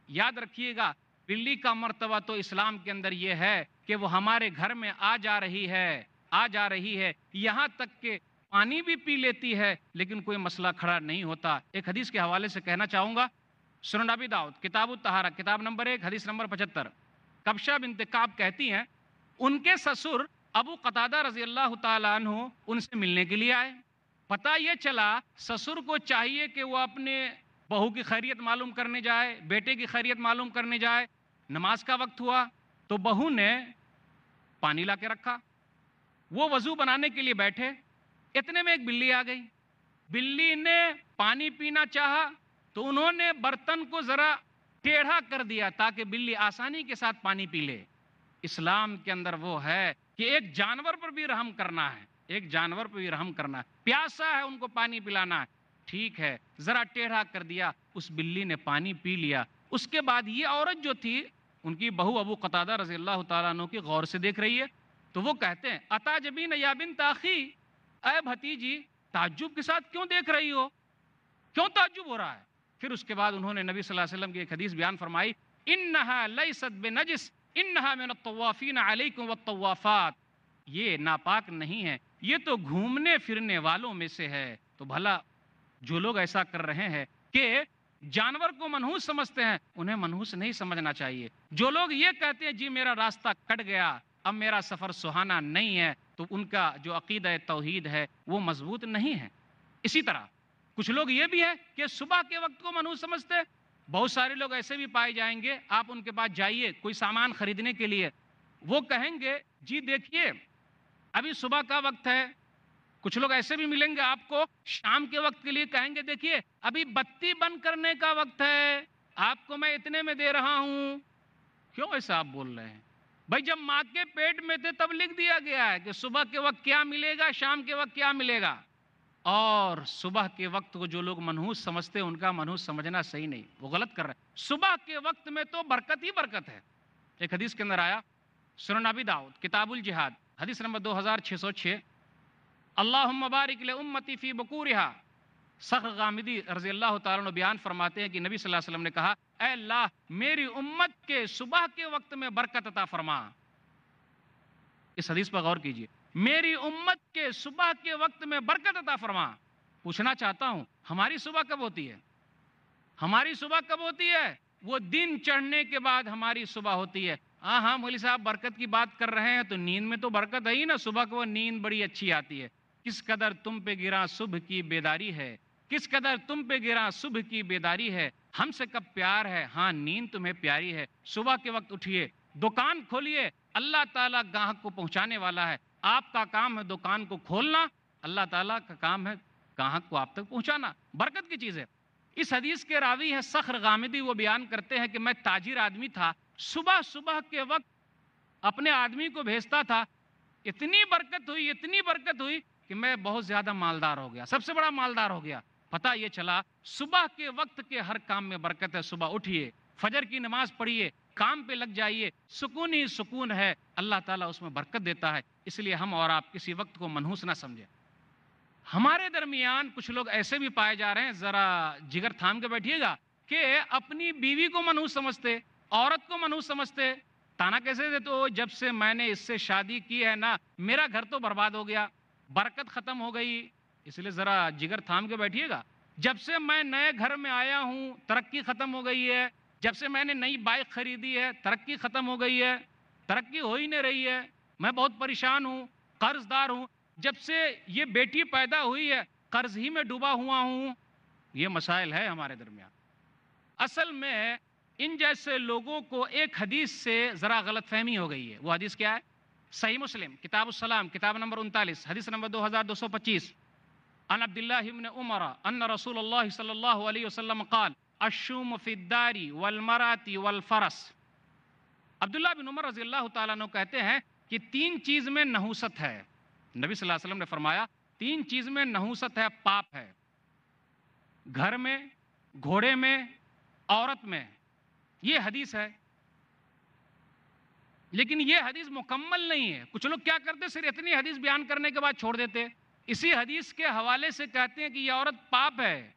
یاد رکھیے گا، بلی کا مرتبہ تو اسلام کے اندر یہ ہے کہ وہ ہمارے گھر میں آ جا رہی ہے، یہاں تک کہ پانی بھی پی لیتی ہے لیکن کوئی مسئلہ کھڑا نہیں ہوتا۔ ایک حدیث کے حوالے سے کہنا چاہوں گا، سنن ابی داؤد کتاب الطہارہ کتاب نمبر 1 حدیث نمبر 75، کبشہ بنت کعب کہتی ہیں ان کے سسر ابو قتادہ رضی اللہ تعالیٰ عنہ ان سے ملنے کے لیے آئے۔ پتہ یہ چلا سسر کو چاہیے کہ وہ اپنے بہو کی خیریت معلوم کرنے جائے، بیٹے کی خیریت معلوم کرنے جائے۔ نماز کا وقت ہوا تو بہو نے پانی لا کے رکھا، وہ وضو بنانے کے لیے بیٹھے، اتنے میں ایک بلی آ گئی۔ بلی نے پانی پینا چاہا تو انہوں نے برتن کو ذرا ٹیڑھا کر دیا تاکہ بلی آسانی کے ساتھ پانی پی لے۔ اسلام کے اندر وہ ہے کہ ایک جانور پر بھی رحم کرنا ہے، ایک جانور پر بھی رحم کرنا ہے، پیاسا ہے ان کو پانی پلانا ہے، ٹھیک ہے، ذرا ٹیڑھا کر دیا، اس بلی نے پانی پی لیا۔ اس کے بعد یہ عورت جو تھی، ان کی بہو ابو قتادہ رضی اللہ تعالیٰ عنہ کی غور سے دیکھ رہی ہے، تو وہ کہتے ہیں اتعجبین یا بنت اخی، اے بھتیجی تعجب کے ساتھ کیوں دیکھ رہی ہو، کیوں تعجب ہو رہا ہے؟ پھر اس کے بعد انہوں نے نبی صلی اللہ علیہ وسلم کی ایک حدیث بیان فرمائی، انہا لیست بنجس انہا من الطوافین علیکم والطوافات، یہ ناپاک نہیں ہے، یہ تو گھومنے پھرنے والوں میں سے ہے۔ تو بھلا جو لوگ ایسا کر رہے ہیں کہ جانور کو منحوس سمجھتے ہیں، انہیں منحوس نہیں سمجھنا چاہیے۔ جو لوگ یہ کہتے ہیں جی میرا راستہ کٹ گیا، اب میرا سفر سہانا نہیں ہے، تو ان کا جو عقیدہ توحید ہے وہ مضبوط نہیں ہے۔ اسی طرح کچھ لوگ یہ بھی ہے کہ صبح کے وقت کو منحوس سمجھتے ہیں۔ بہت سارے لوگ ایسے بھی پائے جائیں گے، آپ ان کے پاس جائیے کوئی سامان خریدنے کے لیے، وہ کہیں گے جی دیکھیے ابھی صبح کا وقت ہے۔ کچھ لوگ ایسے بھی ملیں گے آپ کو شام کے وقت کے لیے، کہیں گے دیکھیے ابھی بتی بند کرنے کا وقت ہے، آپ کو میں اتنے میں دے رہا ہوں۔ کیوں ایسا آپ بول رہے ہیں؟ بھائی جب ماں کے پیٹ میں تھے تب لکھ دیا گیا ہے کہ صبح کے وقت کیا ملے گا، شام کے وقت کیا ملے گا۔ اور صبح کے وقت کو جو لوگ منحوس سمجھتے ہیں، ان کا منحوس سمجھنا صحیح نہیں، وہ غلط کر رہے ہیں۔ صبح کے وقت میں تو برکت ہی برکت ہے۔ ایک حدیث کے اندر آیا، سنن ابی داؤد کتاب الجہاد حدیث نمبر 2606، اللہم بارک لامتی فی بکورہا، صخر غامدی رضی اللہ تعالیٰ عنہ بیان فرماتے ہیں کہ نبی صلی اللہ علیہ وسلم نے کہا، اے اللہ میری امت کے صبح کے وقت میں برکت عطا فرما۔ اس حدیث پر غور کیجئے، میری امت کے صبح کے وقت میں برکت عطا فرما۔ پوچھنا چاہتا ہوں ہماری صبح کب ہوتی ہے؟ ہماری صبح کب ہوتی ہے؟ وہ دن چڑھنے کے بعد ہماری صبح ہوتی ہے۔ ہاں مولوی صاحب برکت کی بات کر رہے ہیں تو نیند میں تو برکت ہے ہی نا، صبح کو وہ نیند بڑی اچھی آتی ہے۔ کس قدر تم پہ گرا صبح کی بیداری ہے، کس قدر تم پہ گرا صبح کی بیداری ہے، ہم سے کب پیار ہے، ہاں نیند تمہیں پیاری ہے۔ صبح کے وقت اٹھیے، دکان کھولیے، اللہ تعالیٰ گاہک کو پہنچانے والا ہے۔ آپ کا کام ہے دکان کو کھولنا، اللہ تعالیٰ کا کام ہے گاہک کو آپ تک پہنچانا، برکت کی چیز ہے۔ اس حدیث کے راوی ہے صخر غامدی، وہ بیان کرتے ہیں کہ میں تاجر آدمی تھا، صبح صبح کے وقت اپنے آدمی کو بھیجتا تھا، اتنی برکت ہوئی کہ میں بہت زیادہ مالدار ہو گیا، سب سے بڑا مالدار ہو گیا۔ پتہ یہ چلا صبح کے وقت کے ہر کام میں برکت ہے۔ صبح اٹھیے، فجر کی نماز پڑھیے، کام پہ لگ جائیے، سکون ہی سکون ہے، اللہ تعالیٰ اس میں برکت دیتا ہے۔ اس لیے ہم اور آپ کسی وقت کو منحوس نہ سمجھیں۔ ہمارے درمیان کچھ لوگ ایسے بھی پائے جا رہے ہیں، ذرا جگر تھام کے بیٹھیے گا، کہ اپنی بیوی کو منحوس سمجھتے، عورت کو منحوس سمجھتے۔ تانا کیسے دے، تو جب سے میں نے اس سے شادی کی ہے نا، میرا گھر تو برباد ہو گیا، برکت ختم ہو گئی۔ اس لیے ذرا جگر تھام کے بیٹھیے گا۔ جب سے میں نئے گھر میں آیا ہوں ترقی ختم ہو گئی ہے، جب سے میں نے نئی بائک خریدی ہے ترقی ختم ہو گئی ہے، ترقی ہو ہی نہیں رہی ہے، میں بہت پریشان ہوں، قرض دار ہوں، جب سے یہ بیٹی پیدا ہوئی ہے قرض ہی میں ڈوبا ہوا ہوں۔ یہ مسائل ہے ہمارے درمیان۔ اصل میں ان جیسے لوگوں کو ایک حدیث سے ذرا غلط فہمی ہو گئی ہے۔ وہ حدیث کیا ہے؟ صحیح مسلم کتاب السلام کتاب نمبر 39 حدیث نمبر 2225، عن عبداللہ بن عمر ان رسول اللہ صلی اللہ علیہ وسلم قال الشوم فی الدار والمرأة والفرس۔ عبداللہ بن عمر رضی اللہ تعالیٰ عنہ کہتے ہیں کہ 3 چیز میں نحوست ہے۔ نبی صلی اللہ علیہ وسلم نے فرمایا 3 چیز میں نحوست ہے، پاپ ہے، گھر میں، گھوڑے میں، عورت میں۔ یہ حدیث ہے، لیکن یہ حدیث مکمل نہیں ہے۔ کچھ لوگ کیا کرتے، صرف اتنی حدیث بیان کرنے کے بعد چھوڑ دیتے، اسی حدیث کے حوالے سے کہتے ہیں کہ یہ عورت پاپ ہے،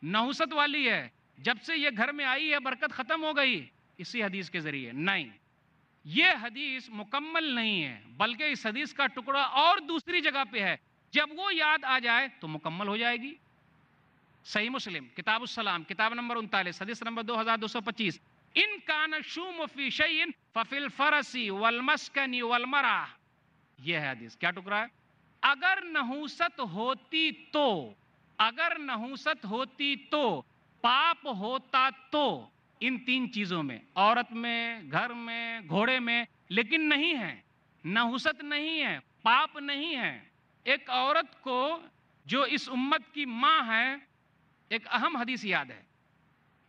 نحوست والی ہے، جب سے یہ گھر میں آئی ہے برکت ختم ہو گئی، اسی حدیث کے ذریعے۔ نہیں، یہ حدیث مکمل نہیں ہے، بلکہ اس حدیث کا ٹکڑا اور دوسری جگہ پہ ہے، جب وہ یاد آ جائے تو مکمل ہو جائے گی۔ صحیح مسلم کتاب السلام کتاب نمبر 39 حدیث نمبر 2225، ان کان الشوم فی شیء ففی الفرس والمسکن والمرأة۔ یہ ہے حدیث، کیا ٹکڑا ہے؟ اگر نحوست ہوتی تو پاپ ہوتا تو ان 3 چیزوں میں، عورت میں، گھر میں، گھوڑے میں، لیکن نہیں ہے، نحوست نہیں ہے، پاپ نہیں ہے۔ ایک عورت کو جو اس امت کی ماں ہے، ایک اہم حدیث یاد ہے،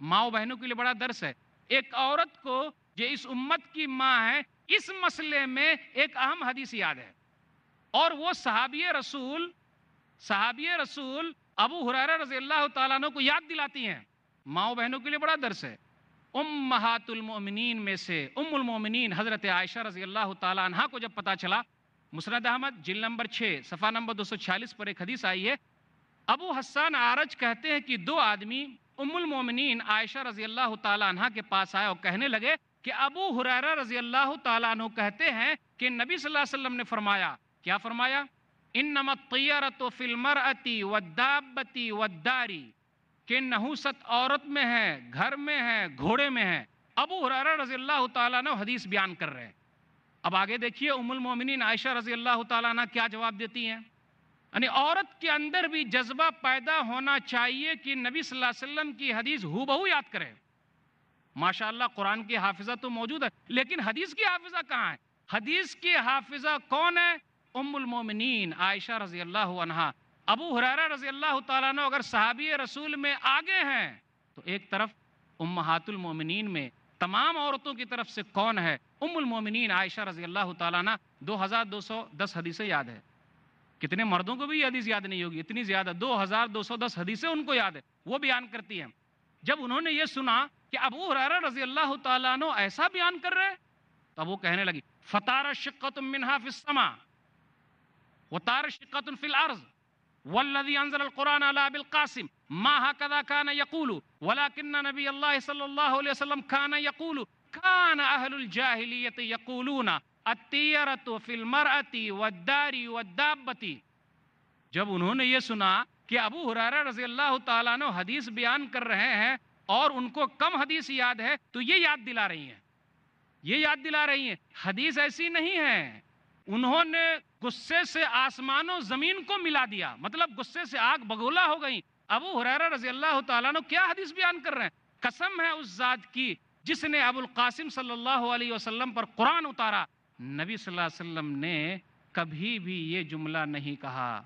ماں بہنوں کے لیے بڑا درس ہے۔ ایک عورت کو جو اس امت کی ماں ہے، اس مسئلے میں ایک اہم حدیث یاد ہے، اور وہ صحابی رسول ابو ہریرہ رضی اللہ تعالیٰ عنہ کو یاد دلاتی ہیں۔ ماں بہنوں کے لیے بڑا درس ہے۔ امہات المؤمنین میں سے ام المؤمنین حضرت عائشہ رضی اللہ تعالیٰ عنہ کو جب پتا چلا، مسند احمد جلد نمبر 6 صفحہ نمبر 246 پر ایک حدیث آئی ہے، ابو حسان عارج کہتے ہیں کہ 2 آدمی ام المومنین عائشہ رضی اللہ تعالیٰ عنہ کے پاس آئے اور کہنے لگے کہ ابو ہریرہ رضی اللہ تعالیٰ عنہ کہتے ہیں کہ نبی صلی اللہ علیہ وسلم نے فرمایا، کیا فرمایا؟ انما الطیرۃ فی المرأۃ والدابۃ والدار، کہ نحوست عورت میں ہے، گھر میں ہے، گھوڑے میں ہے۔ ابو ہریرہ رضی اللہ تعالیٰ عنہ حدیث بیان کر رہے ہیں۔ اب آگے دیکھیے ام المومنین عائشہ رضی اللہ تعالیٰ عنہ کیا جواب دیتی ہیں۔ یعنی عورت کے اندر بھی جذبہ پیدا ہونا چاہیے کہ نبی صلی اللہ علیہ وسلم کی حدیث ہو بہو یاد کرے۔ ماشاءاللہ قرآن کی حافظہ تو موجود ہے، لیکن حدیث کی حافظہ کہاں ہے؟ حدیث کی حافظہ کون ہے؟ ام المومنین عائشہ رضی اللہ عنہا۔ ابو ہریرہ رضی اللہ تعالیٰ عنہ اگر صحابی رسول میں آگے ہیں تو ایک طرف امہات المومنین میں تمام عورتوں کی طرف سے کون ہے؟ ام المومنین عائشہ رضی اللہ تعالیٰ عنہ۔ 2210 حدیثیں یاد ہے۔ کتنے مردوں کو بھی یہ حدیث یاد نہیں ہوگی، اتنی زیادہ 2210 حدیثیں ان کو یاد ہے، وہ بیان کرتی ہیں۔ جب انہوں نے یہ سنا کہ ابو ہریرہ رضی اللہ تعالیٰ عنہ ایسا بیان کر رہے، تب وہ کہنے لگی فطار شقۃ منها فی السماء وطار شقۃ فی الارض والذی انزل القرآن علی ابی القاسم ما هكذا كان يقول ولكن نبی اللہ صلی اللہ علیہ وسلم كان يقول كان اہل الجاہلیۃ یقولون الطیرۃ فی المرأۃ والدار والدابۃ۔ جب انہوں نے یہ سنا کہ ابو ہریرہ رضی اللہ تعالیٰ عنہ حدیث بیان کر رہے ہیں اور ان کو کم حدیث یاد ہے تو یہ یاد دلا رہی ہیں، یہ یاد دلا رہی ہیں۔ حدیث ایسی نہیں ہے، انہوں نے غصے سے آسمان و زمین کو ملا دیا، مطلب غصے سے آگ بگولا ہو گئی۔ ابو ہریرہ رضی اللہ تعالیٰ عنہ کیا حدیث بیان کر رہے ہیں؟ قسم ہے اس ذات کی جس نے ابو القاسم صلی اللہ علیہ وسلم پر قرآن اتارا، نبی صلی اللہ علیہ وسلم نے کبھی بھی یہ جملہ نہیں کہا،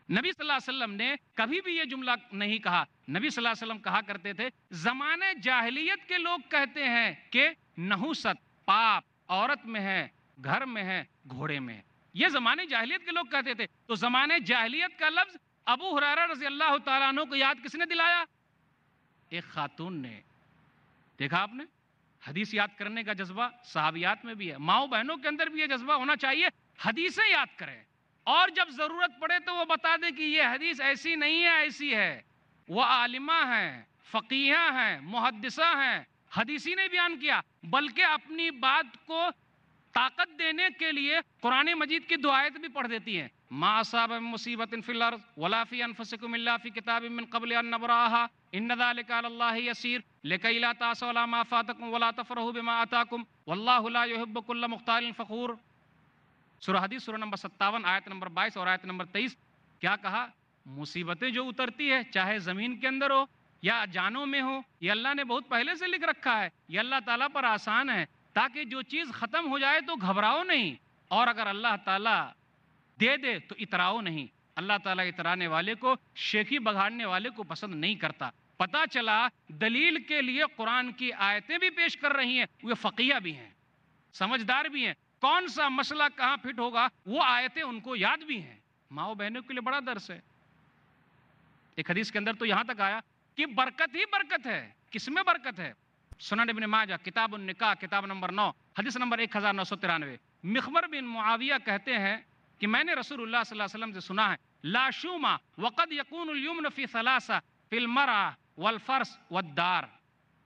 نبی صلی اللہ علیہ وسلم نے کبھی بھی یہ جملہ نہیں کہا۔ نبی صلی اللہ علیہ وسلم کہا کرتے تھے، زمانے جاہلیت کے لوگ کہتے ہیں کہ نحوست پاپ عورت میں ہے، گھر میں ہے، گھوڑے میں ہے، یہ زمانے جاہلیت کے لوگ کہتے تھے۔ تو زمانے جاہلیت کا لفظ ابو ہریرہ رضی اللہ تعالیٰ عنہ کو یاد کس نے دلایا؟ ایک خاتون نے۔ دیکھا آپ نے، حدیث یاد کرنے کا جذبہ صحابیات میں بھی ہے، ماؤں بہنوں کے اندر بھی یہ جذبہ ہونا چاہیے، حدیثیں یاد کریں، اور جب ضرورت پڑے تو وہ بتا دے کہ یہ حدیث ایسی نہیں ہے، ایسی ہے۔ وہ عالمہ ہیں، فقیہہ ہیں، محدثہ ہیں، حدیثی نے بیان کیا، بلکہ اپنی بات کو طاقت دینے کے لیے قرآن مجید کی دعائیں بھی پڑھ دیتی ہیں۔ ما اصاب من مصیبت فی الارض ولا فی انفسکم الا فی کتاب من قبل ان نبرأها ان ذلک علی اللہ یسیر لکی لا تعصوا علی ما فاتکم ولا تفرحوا بما آتاکم واللہ لا یحب کل مختال فخور۔ سورہ حدیث سورہ نمبر 57 آیت نمبر 22 اور آیت نمبر 23 کیا کہا؟ مصیبتیں جو اترتی ہے چاہے زمین کے اندر ہو یا جانوں میں ہو، یہ اللہ نے بہت پہلے سے لکھ رکھا ہے، یہ اللہ تعالیٰ پر آسان ہے، تاکہ جو چیز ختم ہو جائے تو گھبراؤ نہیں، اور اگر اللہ تعالیٰ دے دے تو اتراؤ نہیں۔ اللہ تعالیٰ اترانے والے کو، شیخی بگاڑنے والے کو پسند نہیں کرتا۔ پتا چلا دلیل کے لیے قرآن کی آیتیں بھی پیش کر رہی ہیں، وہ فقیہ بھی ہیں، سمجھدار بھی ہیں، کون سا مسئلہ کہاں فٹ ہوگا وہ آیتیں ان کو یاد بھی ہیں۔ ماؤں بہنوں کے لیے بڑا درس ہے۔ ایک حدیث کے اندر تو یہاں تک آیا کہ برکت ہی برکت ہے۔ کس میں برکت ہے؟ سنن ابن ماجہ کتاب النکاح کتاب نمبر 9 حدیث نمبر 1993 مخبر بن معاویہ کہتے ہیں کہ میں نے رسول اللہ صلی اللہ علیہ وسلم سے سنا ہے، لا شوما وقد یکون الیمن فی ثلاثہ فی المرأة والفرس والدار،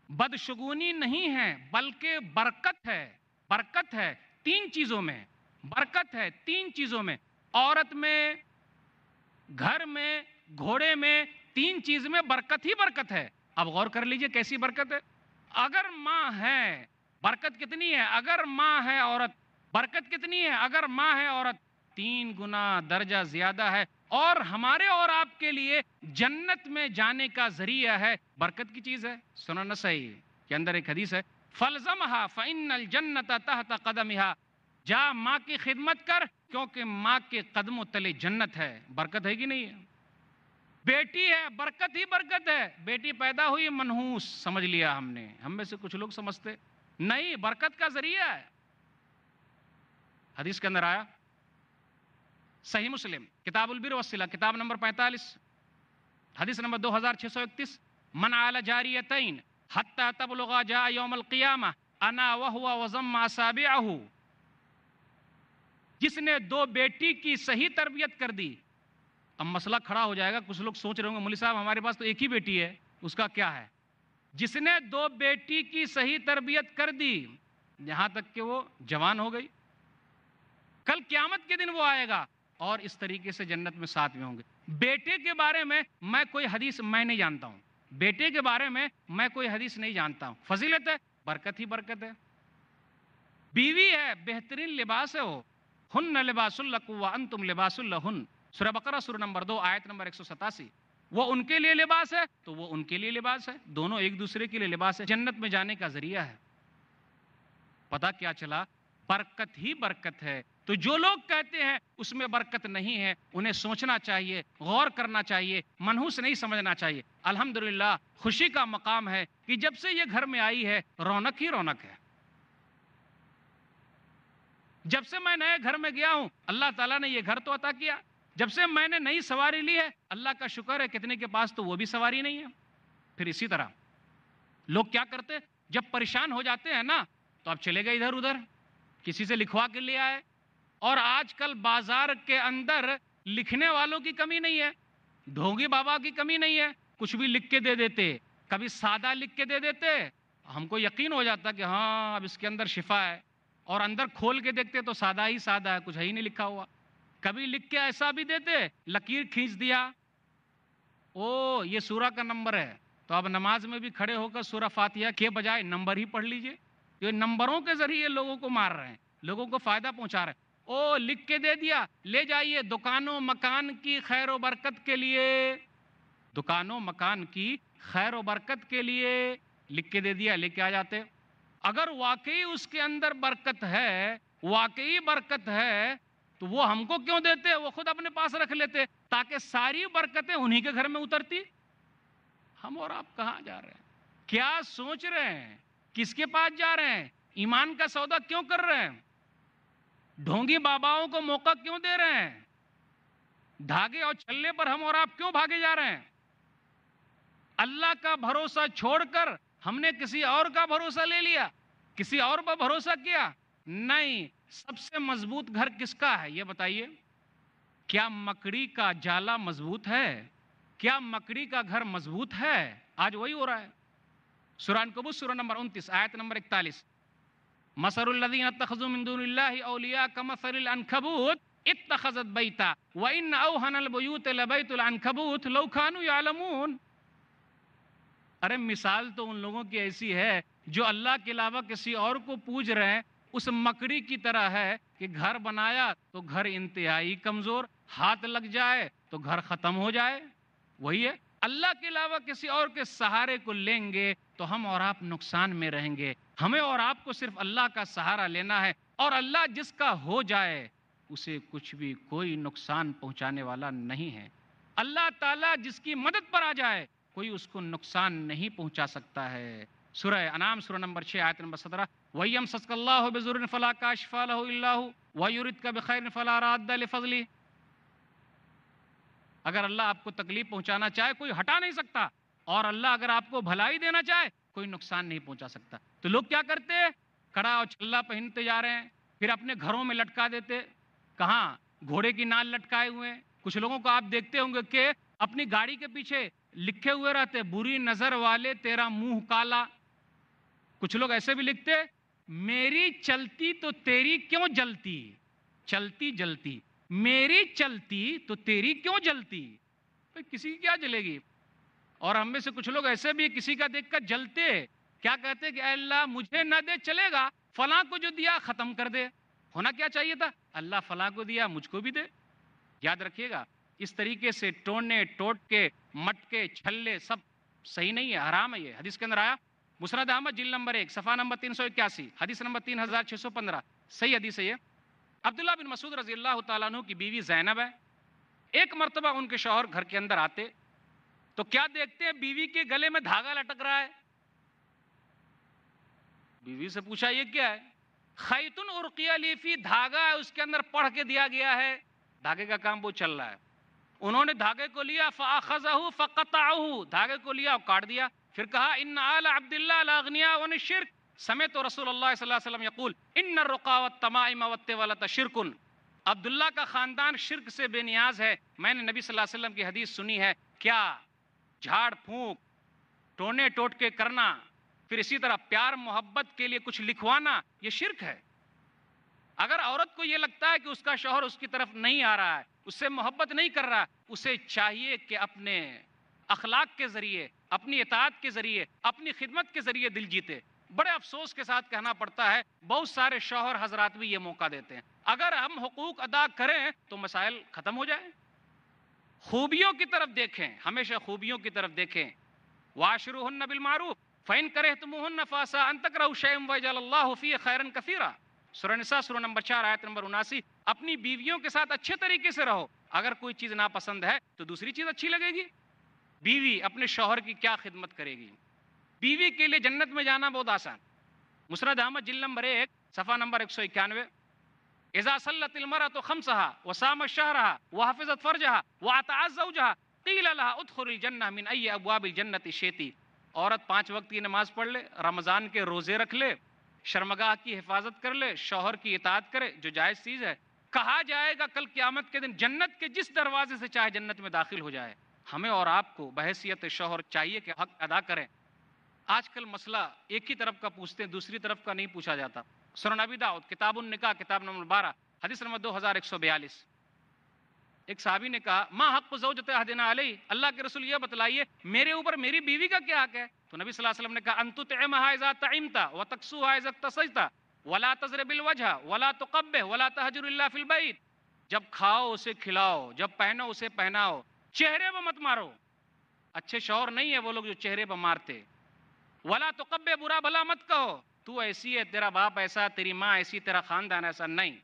بدشگونی نہیں ہے بلکہ برکت ہے، برکت ہے تین چیزوں میں، برکت ہے تین چیزوں میں، عورت میں، گھر میں، گھوڑے میں، تین چیز میں برکت ہی برکت ہے۔ اب غور کر لیجئے کیسی برکت ہے۔ اگر ماں ہے برکت کتنی ہے، اگر ماں ہے عورت برکت کتنی ہے، اگر ماں ہے عورت 3 گنا درجہ زیادہ ہے، اور ہمارے اور آپ کے لیے جنت میں جانے کا ذریعہ ہے، برکت کی چیز ہے۔ سنن نسائی کے اندر ایک حدیث ہے، فَلْزَمْهَا فَإِنَّ الْجَنَّةَ تَحْتَ قَدَمِهَا، جا ماں کی خدمت کر کیونکہ ماں کے قدموں تلے جنت ہے۔ برکت ہے کہ نہیں ہے؟ بیٹی ہے برکت ہی برکت ہے، بیٹی پیدا ہوئی منحوس سمجھ لیا ہم نے، ہم میں سے کچھ لوگ سمجھتے نہیں، برکت کا ذریعہ ہے۔ حدیث کے اندر آیا، صحیح مسلم کتاب البر والصلہ کتاب نمبر 45 حدیث نمبر 2631 من عال جاریتین حتی تبلغا جاء یوم القیامہ انا وہو وضم اصابعہ، جس نے 2 بیٹی کی صحیح تربیت کر دی۔ اب مسئلہ کھڑا ہو جائے گا، کچھ لوگ سوچ رہے ہوں گے مولوی صاحب ہمارے پاس تو ایک ہی بیٹی ہے، اس کا کیا ہے؟ جس نے 2 بیٹی کی صحیح تربیت کر دی یہاں تک کہ وہ جوان ہو گئی، کل قیامت کے دن وہ آئے گا اور اس طریقے سے جنت میں ساتھ میں ہوں گے۔ بیٹے کے بارے میں میں کوئی حدیث میں نہیں جانتا ہوں، بیٹے کے بارے میں میں کوئی حدیث نہیں جانتا ہوں، فضیلت ہے، برکت ہی برکت ہے۔ بیوی ہے بہترین لباس ہے، وہ ہن لباس لکم وانتم لباس لہن، سورہ بقرہ سورہ نمبر 2 آیت نمبر 187، وہ ان کے لیے لباس ہے تو وہ ان کے لیے لباس ہے، دونوں ایک دوسرے کے لیے لباس ہے، جنت میں جانے کا ذریعہ ہے۔ پتہ کیا چلا؟ برکت ہی برکت ہے۔ تو جو لوگ کہتے ہیں اس میں برکت نہیں ہے، انہیں سوچنا چاہیے، غور کرنا چاہیے، منحوس نہیں سمجھنا چاہیے۔ الحمدللہ خوشی کا مقام ہے کہ جب سے یہ گھر میں آئی ہے رونق ہی رونق ہے۔ جب سے میں نئے گھر میں گیا ہوں اللہ تعالیٰ نے یہ گھر تو عطا کیا، جب سے میں نے نئی سواری لی ہے اللہ کا شکر ہے، کتنے کے پاس تو وہ بھی سواری نہیں ہے۔ پھر اسی طرح لوگ کیا کرتے، جب پریشان ہو جاتے ہیں نا تو اب چلے گئے ادھر ادھر، کسی سے لکھوا کے لے آئے، اور آج کل بازار کے اندر لکھنے والوں کی کمی نہیں ہے، ڈھونگی بابا کی کمی نہیں ہے، کچھ بھی لکھ کے دے دیتے، کبھی سادہ لکھ کے دے دیتے، ہم کو یقین ہو جاتا کہ ہاں اب اس کے اندر شفا ہے، اور اندر کھول کے دیکھتے تو سادہ ہی سادہ ہے، کچھ ہے ہی نہیں لکھا ہوا۔ کبھی لکھ کے ایسا بھی دیتے، لکیر کھینچ دیا، او یہ سورہ کا نمبر ہے، تو اب نماز میں بھی کھڑے ہو کر سورہ فاتحہ کے بجائے نمبر ہی پڑھ لیجئے. جو نمبروں کے ذریعے لوگوں کو مار رہے ہیں، لوگوں کو فائدہ پہنچا رہے ہیں. او لکھ کے دے دیا، لے جائیے دکانوں مکان کی خیر و برکت کے لیے، دکانوں مکان کی خیر و برکت کے لیے لکھ کے دے دیا، لے کے آ جاتے. اگر واقعی اس کے اندر برکت ہے، واقعی برکت ہے، تو وہ ہم کو کیوں دیتے؟ وہ خود اپنے پاس رکھ لیتے تاکہ ساری برکتیں انہی کے گھر میں اترتی. ہم اور آپ کہاں جا رہے ہیں؟ کیا سوچ رہے ہیں؟ کس کے پاس جا رہے ہیں؟ ایمان کا سودا کیوں کر رہے ہیں؟ ڈھونگی باباؤں کو موقع کیوں دے رہے ہیں؟ دھاگے اور چھلے پر ہم اور آپ کیوں بھاگے جا رہے ہیں؟ اللہ کا بھروسہ چھوڑ کر ہم نے کسی اور کا بھروسہ لے لیا، کسی اور پر بھروسہ کیا. نہیں، سب سے مضبوط گھر کس کا ہے یہ بتائیے؟ کیا مکڑی کا جالا مضبوط ہے؟ کیا مکڑی کا گھر مضبوط ہے؟ آج وہی ہو رہا ہے. سورہ عنکبوت سورہ نمبر 29 آیت نمبر 41، مثل الذین اتخذوا من دون اللہ اولیاء کمثل العنکبوت اتخذت بیتا وان اوہن البیوت لبیت العنکبوت لو کانوا یعلمون. ارے مثال تو ان لوگوں کی ایسی ہے جو اللہ کے علاوہ کسی اور کو پوج رہے ہیں، اس مکڑی کی طرح ہے کہ گھر بنایا تو گھر انتہائی کمزور، ہاتھ لگ جائے تو گھر ختم ہو جائے. وہی ہے، اللہ کے علاوہ کسی اور کے سہارے کو لیں گے تو ہم اور آپ نقصان میں رہیں گے. ہمیں اور آپ کو صرف اللہ کا سہارا لینا ہے، اور اللہ جس کا ہو جائے اسے کچھ بھی کوئی نقصان پہنچانے والا نہیں ہے. اللہ تعالیٰ جس کی مدد پر آ جائے کوئی اس کو نقصان نہیں پہنچا سکتا ہے. سورہ انعام سورہ نمبر 6 آیت نمبر 17، وَيَمْسَسْكَ اللَّهُ بِضُرٍّ فَلَا كَاشِفَ لَهُ إِلَّا هُوَ وَيُرِدْكَ بِخَيْرٍ فَلَا رَادَّ لِفَضْلِهِ. اگر اللہ آپ کو تکلیف پہنچانا چاہے کوئی ہٹا نہیں سکتا، اور اللہ اگر آپ کو بھلائی دینا چاہے کوئی نقصان نہیں پہنچا سکتا. تو لوگ کیا کرتے؟ کڑا اور چھلا پہنتے جا رہے ہیں، پھر اپنے گھروں میں لٹکا دیتے. کہاں؟ گھوڑے کی نال لٹکائے ہوئے ہیں. کچھ لوگوں کو آپ دیکھتے ہوں گے کہ اپنی گاڑی کے پیچھے لکھے ہوئے رہتے بری نظر والے تیرا منہ کالا. کچھ لوگ ایسے بھی لکھتے میری چلتی تو تیری کیوں جلتی، چلتی جلتی، میری چلتی تو تیری کیوں جلتی. کسی کی کیا جلے گی؟ اور ہم میں سے کچھ لوگ ایسے بھی کسی کا دیکھ کر جلتے، کیا کہتے کہ اے اللہ مجھے نہ دے چلے گا، فلاں کو جو دیا ختم کر دے. ہونا کیا چاہیے تھا؟ اللہ فلاں کو دیا مجھ کو بھی دے. یاد رکھیے گا، اس طریقے سے ٹوڑنے ٹوٹکے مٹکے چھلے سب صحیح نہیں ہے، حرام ہے. یہ حدیث کے اندر آیا، مسند احمد جلد نمبر 1 صفحہ نمبر 381 حدیث نمبر 3615، صحیح حدیث ہے یہ. عبداللہ بن مسعود رضی اللہ تعالیٰ عنہ کی بیوی زینب ہے. ایک مرتبہ ان کے شوہر گھر کے اندر آتے تو کیا دیکھتے ہیں؟ بیوی کے گلے میں دھاگا لٹک رہا ہے. بیوی سے پوچھا یہ کیا ہے؟ خیط ارقی لی فی، دھاگا ہے اس کے اندر پڑھ کے دیا گیا ہے. دھاگے کا کام وہ چل رہا ہے. انہوں نے دھاگے کو لیا، فاخذہ فقطعہ، دھاگے کو لیا اور کاٹ دیا. پھر کہا ان آل عبد اللہ لا اغنیاء عن الشرک، سمعت رسول اللہ صلی اللہ علیہ وسلم یقول ان الرقى والتمائم والتولۃ شرک. عبداللہ کا خاندان شرک سے بے نیاز ہے. میں نے نبی صلی اللہ علیہ وسلم کی حدیث سنی ہے. کیا جھاڑ پھونک، ٹونے ٹوٹ کے کرنا، پھر اسی طرح پیار محبت کے لیے کچھ لکھوانا، یہ شرک ہے. اگر عورت کو یہ لگتا ہے کہ اس کا شوہر اس کی طرف نہیں آ رہا ہے، اس سے محبت نہیں کر رہا، اسے چاہیے کہ اپنے اخلاق کے ذریعے، اپنی اطاعت کے ذریعے، اپنی خدمت کے ذریعے دل جیتے. بڑے افسوس کے ساتھ کہنا پڑتا ہے بہت سارے شوہر حضرات بھی یہ موقع دیتے ہیں. اگر ہم حقوق ادا کریں تو مسائل ختم ہو جائیں. خوبیوں کی طرف دیکھیں، ہمیشہ خوبیوں کی طرف دیکھیں. وَعَاشِرُوهُنَّ بِالْمَعْرُوفِ فَإِن كَرِهْتُمُوهُنَّ فَعَسَىٰ أَن تَكْرَهُوا شَيْئًا وَيَجْعَلَ اللَّهُ فِيهِ خَيْرًا كَثِيرًا. سورہ نساء سورہ نمبر 4 آیت نمبر 79. اپنی بیویوں کے ساتھ اچھے طریقے سے رہو. اگر کوئی چیز ناپسند ہے تو دوسری چیز اچھی لگے گی. بیوی اپنے شوہر کی کیا خدمت کرے گی؟ بیوی کے لیے جنت میں جانا بہت آسان. مسند احمد جلد نمبر 1 صفحہ نمبر 191، اذا صلت المرأة خمسها وصامت شهرها وحفظت فرجها واطاعت زوجها قیل لها ادخل الجنة من ای ابواب الجنة شئتی. عورت 5 وقت کی نماز پڑھ لے، رمضان کے روزے رکھ لے، شرمگاہ کی حفاظت کر لے، شوہر کی اطاعت کرے، جو جائز چیز ہے. کہا جائے گا کل قیامت کے دن جنت کے جس دروازے سے چاہے جنت میں داخل ہو جائے. ہمیں اور آپ کو بحیثیت شوہر چاہیے کہ حق ادا کریں. آج کل مسئلہ ایک ہی طرف کا پوچھتے ہیں، دوسری طرف کا نہیں پوچھا جاتا. سنن ابی داؤد کتاب النکاح کتاب نمبر 12 حدیث نمبر 2142، ایک صحابی نے کہا ما حق زوجت احدنا علیہ، اللہ کے رسول یہ بتلائیے میرے اوپر میری بیوی کا کیا حق ہے؟ تو نبی صلی اللہ علیہ وسلم نے کہا ان تطعمها اذا طعمت وتكسوها اذا اكتسيت ولا تضرب الوجه ولا تقبح ولا تهجر الا في البيت، جب کھاؤ اسے کھلاؤ، جب پہنو اسے پہناؤ، چہرے پہ مت مارو۔ اچھے شوہر نہیں ہے وہ لوگ جو چہرے پہ مارتے۔ ولا تقبح، برا بھلا مت کہو، تو ایسی ہے، تیرا باپ ایسا، تیری ماں ایسی، تیرا خاندان ایسا، نہیں،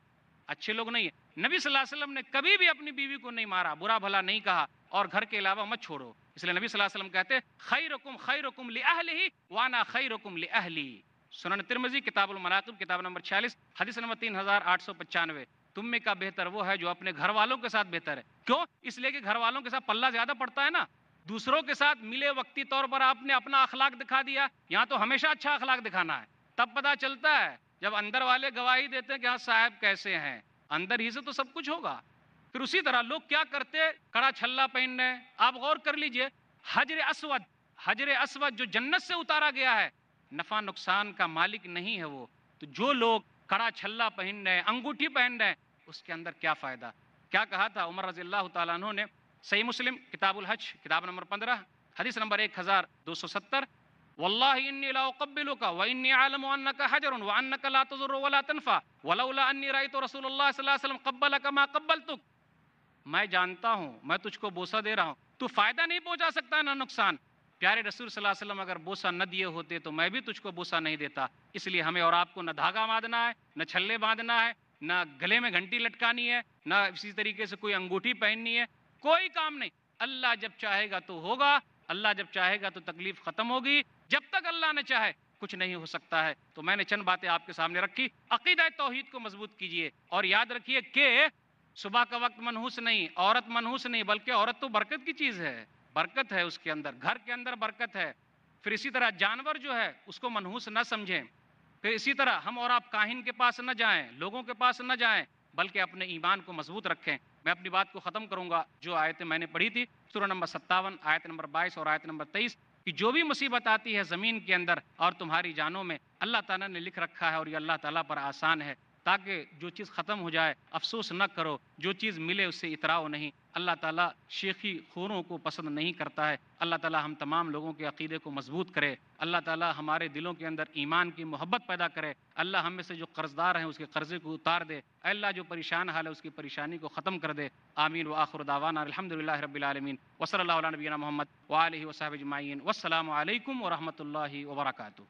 اچھے لوگ نہیں ہیں۔ نبی صلی اللہ علیہ وسلم نے کبھی بھی اپنی بیوی کو نہیں مارا، برا بھلا نہیں کہا، اور گھر کے علاوہ مت چھوڑو۔ اس لیے نبی صلی اللہ علیہ وسلم کہتے خیرکم خیرکم لأہلہ وانا خیرکم لأہلی۔ سنن ترمذی کتاب المناقب کتاب نمبر 46 حدیث نمبر 3895، تم میں کا بہتر وہ ہے جو اپنے گھر والوں کے ساتھ بہتر ہے۔ کیوں؟ اس لیے کہ گھر والوں کے ساتھ پلہ زیادہ پڑتا ہے نا، دوسروں کے ساتھ ملے وقتی طور پر آپ نے اپنا اخلاق دکھا دیا، یہاں تو ہمیشہ اچھا اخلاق دکھانا ہے، تب پتہ چلتا ہے جب اندر والے گواہی دیتے ہیں کہ ہاں صاحب کیسے ہیں، اندر ہی سے تو سب کچھ ہوگا۔ پھر اسی طرح لوگ کیا کرتے، کڑا چھلا پہن رہے ہیں، آپ غور کر لیجئے، حجر اسود جو جنت سے اتارا گیا ہے، نفع نقصان کا مالک نہیں ہے وہ، تو جو لوگ کڑا چھلا پہن رہے ہیں، انگوٹھی پہن رہے ہیں، اس کے اندر کیا فائدہ؟ کیا کہا تھا عمر رضی اللہ تعالیٰ عنہ نے، صحیح مسلم کتاب الحج کتاب نمبر 15 حدیث نمبر 1270، واللہ انی لا اقبلک وانی اعلم انک حجر وانک لا تضر ولا تنفع ولولا انی رأیت رسول اللہ صلی اللہ علیہ وسلم قبلک ما قبلتک، میں جانتا ہوں میں تجھ کو بوسہ دے رہا ہوں، تو فائدہ نہیں پہنچا سکتا نہ نقصان، پیارے رسول صلی اللہ علیہ وسلم اگر بوسہ نہ دیے ہوتے تو میں بھی تجھ کو بوسہ نہیں دیتا۔ اس لیے ہمیں اور آپ کو نہ دھاگا باندھنا ہے، نہ چھلے باندھنا ہے، نہ گلے میں گھنٹی لٹکانی ہے، نہ اسی طریقے سے کوئی انگوٹھی پہننی ہے، کوئی کام نہیں۔ اللہ جب چاہے گا تو ہوگا، اللہ جب چاہے گا تو تکلیف ختم ہوگی، جب تک اللہ نہ چاہے کچھ نہیں ہو سکتا ہے۔ تو میں نے چند باتیں آپ کے سامنے رکھی، عقیدہ توحید کو مضبوط کیجئے، اور یاد رکھیے کہ صبح کا وقت منحوس نہیں، عورت منحوس نہیں، بلکہ عورت تو برکت کی چیز ہے، برکت ہے اس کے اندر، گھر کے اندر برکت ہے۔ پھر اسی طرح جانور جو ہے اس کو منحوس نہ سمجھیں۔ پھر اسی طرح ہم اور آپ کاہن کے پاس نہ جائیں، لوگوں کے پاس نہ جائیں، بلکہ اپنے ایمان کو مضبوط رکھیں۔ میں اپنی بات کو ختم کروں گا، جو آیتیں میں نے پڑھی تھی سورہ نمبر 57 آیت نمبر 22 اور آیت نمبر 23، کہ جو بھی مصیبت آتی ہے زمین کے اندر اور تمہاری جانوں میں، اللہ تعالیٰ نے لکھ رکھا ہے، اور یہ اللہ تعالیٰ پر آسان ہے، تاکہ جو چیز ختم ہو جائے افسوس نہ کرو، جو چیز ملے اس سے اتراؤ نہیں۔ اللہ تعالیٰ شیخی خوروں کو پسند نہیں کرتا ہے۔ اللہ تعالیٰ ہم تمام لوگوں کے عقیدے کو مضبوط کرے، اللہ تعالیٰ ہمارے دلوں کے اندر ایمان کی محبت پیدا کرے، اللہ ہم میں سے جو قرض دار ہیں اس کے قرضے کو اتار دے، اے اللہ جو پریشان حال ہے اس کی پریشانی کو ختم کر دے۔ آمین وآخر دعوانا الحمدللہ رب العالمین وصلی اللہ علی نبینا محمد وآلہ وصحبہ اجمعین، والسلام علیکم ورحمۃ اللہ وبرکاتہ۔